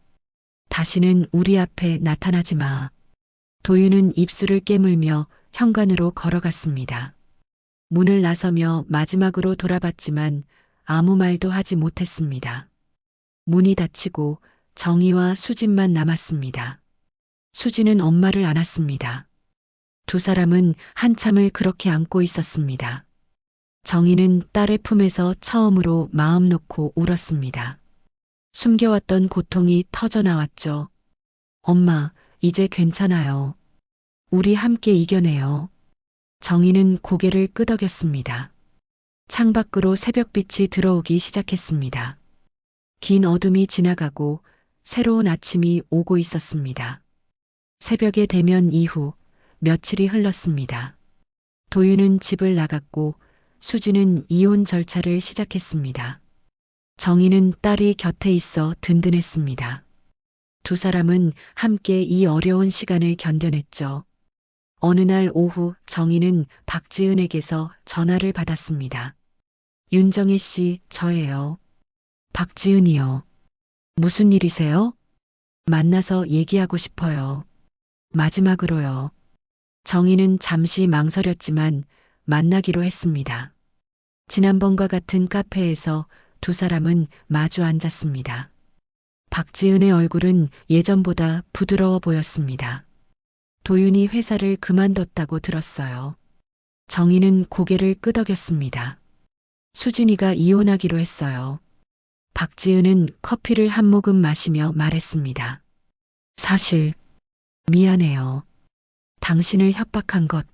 다시는 우리 앞에 나타나지 마. 도윤은 입술을 깨물며 현관으로 걸어갔습니다. 문을 나서며 마지막으로 돌아봤지만 아무 말도 하지 못했습니다. 문이 닫히고 정희와 수진만 남았습니다. 수진은 엄마를 안았습니다. 두 사람은 한참을 그렇게 안고 있었습니다. 정희는 딸의 품에서 처음으로 마음 놓고 울었습니다. 숨겨왔던 고통이 터져 나왔죠. 엄마, 이제 괜찮아요. 우리 함께 이겨내요. 정희는 고개를 끄덕였습니다. 창밖으로 새벽빛이 들어오기 시작했습니다. 긴 어둠이 지나가고 새로운 아침이 오고 있었습니다. 새벽에 되면 이후 며칠이 흘렀습니다. 도윤은 집을 나갔고 수지는 이혼 절차를 시작했습니다. 정희는 딸이 곁에 있어 든든했습니다. 두 사람은 함께 이 어려운 시간을 견뎌냈죠. 어느 날 오후 정희는 박지은에게서 전화를 받았습니다. 윤정혜 씨, 저예요. 박지은이요. 무슨 일이세요? 만나서 얘기하고 싶어요. 마지막으로요. 정희는 잠시 망설였지만 만나기로 했습니다. 지난번과 같은 카페에서 두 사람은 마주 앉았습니다. 박지은의 얼굴은 예전보다 부드러워 보였습니다. 도윤이 회사를 그만뒀다고 들었어요. 정희는 고개를 끄덕였습니다. 수진이가 이혼하기로 했어요. 박지은은 커피를 한 모금 마시며 말했습니다. 사실 미안해요. 당신을 협박한 것.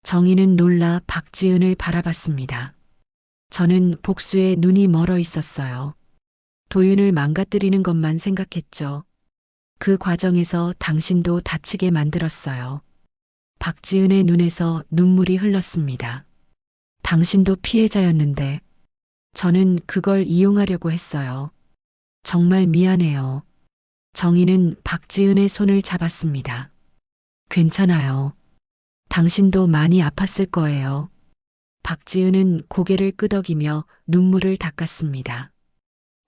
정희는 놀라 박지은을 바라봤습니다. 저는 복수에 눈이 멀어 있었어요. 도윤을 망가뜨리는 것만 생각했죠. 그 과정에서 당신도 다치게 만들었어요. 박지은의 눈에서 눈물이 흘렀습니다. 당신도 피해자였는데 저는 그걸 이용하려고 했어요. 정말 미안해요. 정희는 박지은의 손을 잡았습니다. 괜찮아요. 당신도 많이 아팠을 거예요. 박지은은 고개를 끄덕이며 눈물을 닦았습니다.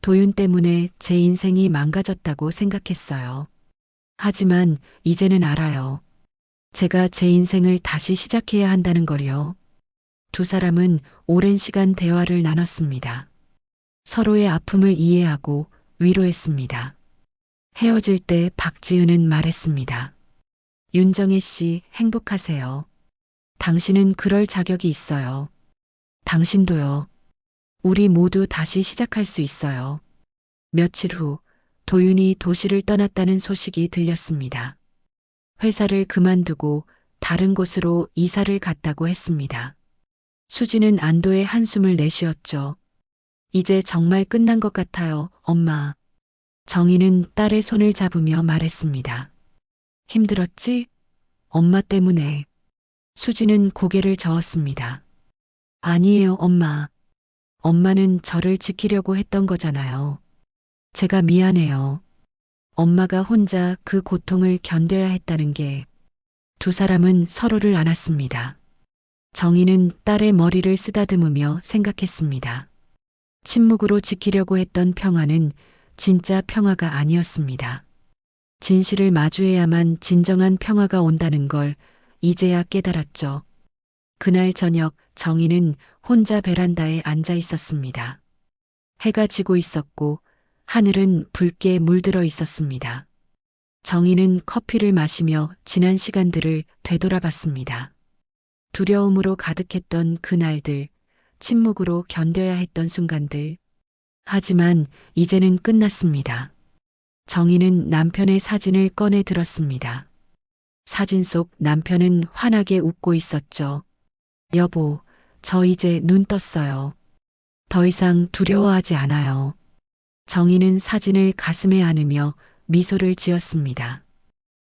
도윤 때문에 제 인생이 망가졌다고 생각했어요. 하지만 이제는 알아요. 제가 제 인생을 다시 시작해야 한다는 걸요. 두 사람은 오랜 시간 대화를 나눴습니다. 서로의 아픔을 이해하고 위로했습니다. 헤어질 때 박지은은 말했습니다. 윤정혜 씨, 행복하세요. 당신은 그럴 자격이 있어요. 당신도요. 우리 모두 다시 시작할 수 있어요. 며칠 후 도윤이 도시를 떠났다는 소식이 들렸습니다. 회사를 그만두고 다른 곳으로 이사를 갔다고 했습니다. 수지는 안도의 한숨을 내쉬었죠. 이제 정말 끝난 것 같아요, 엄마. 정희는 딸의 손을 잡으며 말했습니다. 힘들었지? 엄마 때문에. 수지는 고개를 저었습니다. 아니에요, 엄마. 엄마는 저를 지키려고 했던 거잖아요. 제가 미안해요. 엄마가 혼자 그 고통을 견뎌야 했다는 게. 두 사람은 서로를 안았습니다. 정희는 딸의 머리를 쓰다듬으며 생각했습니다. 침묵으로 지키려고 했던 평화는 진짜 평화가 아니었습니다. 진실을 마주해야만 진정한 평화가 온다는 걸 이제야 깨달았죠. 그날 저녁 정희는 혼자 베란다에 앉아 있었습니다. 해가 지고 있었고 하늘은 붉게 물들어 있었습니다. 정희는 커피를 마시며 지난 시간들을 되돌아봤습니다. 두려움으로 가득했던 그날들, 침묵으로 견뎌야 했던 순간들. 하지만 이제는 끝났습니다. 정희는 남편의 사진을 꺼내 들었습니다. 사진 속 남편은 환하게 웃고 있었죠. 여보, 저 이제 눈 떴어요. 더 이상 두려워하지 않아요. 정희는 사진을 가슴에 안으며 미소를 지었습니다.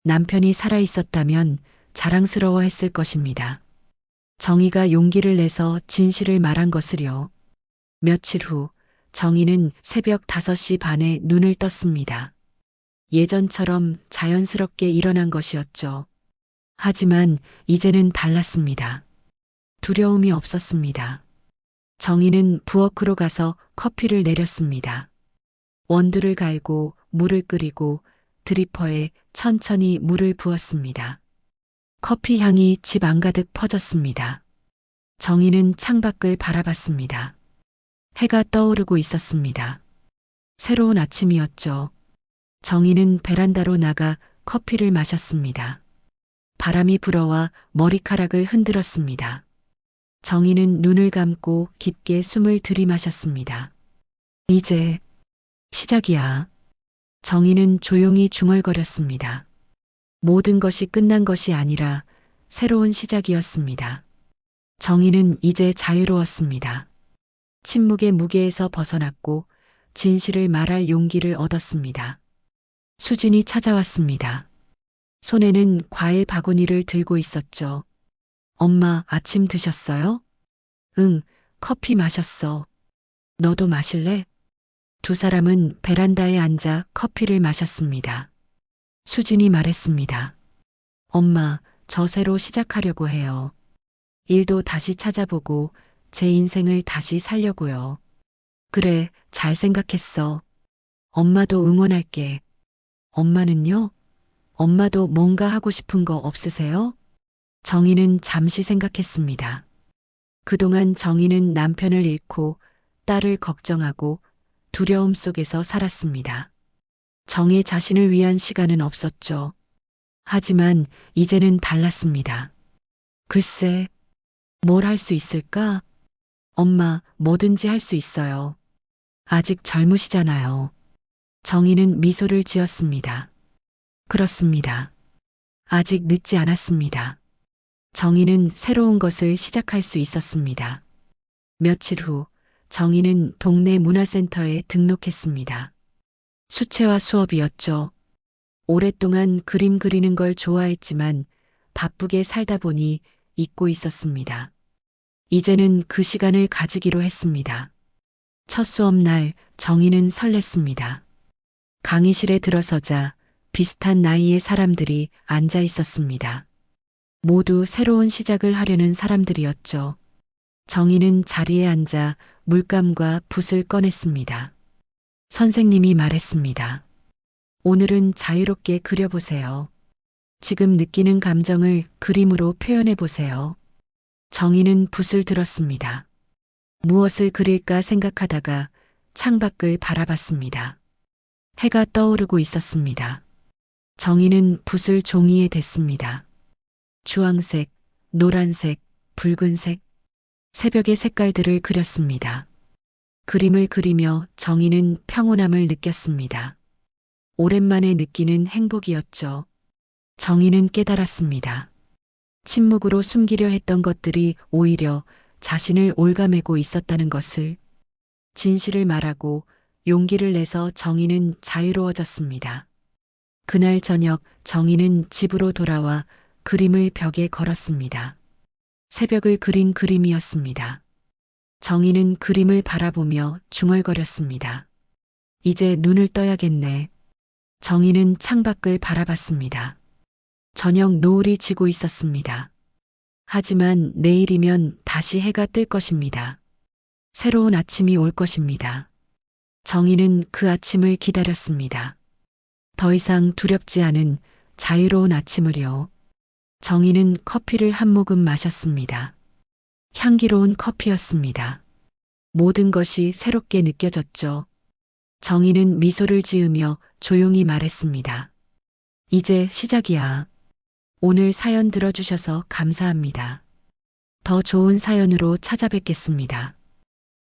남편이 살아있었다면 자랑스러워했을 것입니다. 정희가 용기를 내서 진실을 말한 것을요. 며칠 후 정희는 새벽 5시 반에 눈을 떴습니다. 예전처럼 자연스럽게 일어난 것이었죠. 하지만 이제는 달랐습니다. 두려움이 없었습니다. 정희는 부엌으로 가서 커피를 내렸습니다. 원두를 갈고 물을 끓이고 드리퍼에 천천히 물을 부었습니다. 커피 향이 집 안가득 퍼졌습니다. 정희는 창밖을 바라봤습니다. 해가 떠오르고 있었습니다. 새로운 아침이었죠. 정희는 베란다로 나가 커피를 마셨습니다. 바람이 불어와 머리카락을 흔들었습니다. 정희는 눈을 감고 깊게 숨을 들이마셨습니다. 이제 시작이야. 정희는 조용히 중얼거렸습니다. 모든 것이 끝난 것이 아니라 새로운 시작이었습니다. 정희는 이제 자유로웠습니다. 침묵의 무게에서 벗어났고 진실을 말할 용기를 얻었습니다. 수진이 찾아왔습니다. 손에는 과일 바구니를 들고 있었죠. 엄마, 아침 드셨어요? 응, 커피 마셨어. 너도 마실래? 두 사람은 베란다에 앉아 커피를 마셨습니다. 수진이 말했습니다. 엄마, 저 새로 시작하려고 해요. 일도 다시 찾아보고 제 인생을 다시 살려고요. 그래, 잘 생각했어. 엄마도 응원할게. 엄마는요? 엄마도 뭔가 하고 싶은 거 없으세요? 정희는 잠시 생각했습니다. 그동안 정희는 남편을 잃고 딸을 걱정하고 두려움 속에서 살았습니다. 정희 자신을 위한 시간은 없었죠. 하지만 이제는 달랐습니다. 글쎄, 뭘 할 수 있을까? 엄마, 뭐든지 할 수 있어요. 아직 젊으시잖아요. 정희는 미소를 지었습니다. 그렇습니다. 아직 늦지 않았습니다. 정희는 새로운 것을 시작할 수 있었습니다. 며칠 후 정희는 동네 문화센터에 등록했습니다. 수채화 수업이었죠. 오랫동안 그림 그리는 걸 좋아했지만 바쁘게 살다 보니 잊고 있었습니다. 이제는 그 시간을 가지기로 했습니다. 첫 수업 날 정희는 설렜습니다. 강의실에 들어서자 비슷한 나이의 사람들이 앉아 있었습니다. 모두 새로운 시작을 하려는 사람들이었죠. 정희는 자리에 앉아 물감과 붓을 꺼냈습니다. 선생님이 말했습니다. 오늘은 자유롭게 그려보세요. 지금 느끼는 감정을 그림으로 표현해 보세요. 정희는 붓을 들었습니다. 무엇을 그릴까 생각하다가 창밖을 바라봤습니다. 해가 떠오르고 있었습니다. 정희는 붓을 종이에 댔습니다. 주황색, 노란색, 붉은색, 새벽의 색깔들을 그렸습니다. 그림을 그리며 정희는 평온함을 느꼈습니다. 오랜만에 느끼는 행복이었죠. 정희는 깨달았습니다. 침묵으로 숨기려 했던 것들이 오히려 자신을 옭아매고 있었다는 것을. 진실을 말하고 용기를 내서 정희는 자유로워졌습니다. 그날 저녁 정희는 집으로 돌아와 그림을 벽에 걸었습니다. 새벽을 그린 그림이었습니다. 정희는 그림을 바라보며 중얼거렸습니다. 이제 눈을 떠야겠네. 정희는 창밖을 바라봤습니다. 저녁 노을이 지고 있었습니다. 하지만 내일이면 다시 해가 뜰 것입니다. 새로운 아침이 올 것입니다. 정희는 그 아침을 기다렸습니다. 더 이상 두렵지 않은 자유로운 아침을요. 정희는 커피를 한 모금 마셨습니다. 향기로운 커피였습니다. 모든 것이 새롭게 느껴졌죠. 정희는 미소를 지으며 조용히 말했습니다. 이제 시작이야. 오늘 사연 들어주셔서 감사합니다. 더 좋은 사연으로 찾아뵙겠습니다.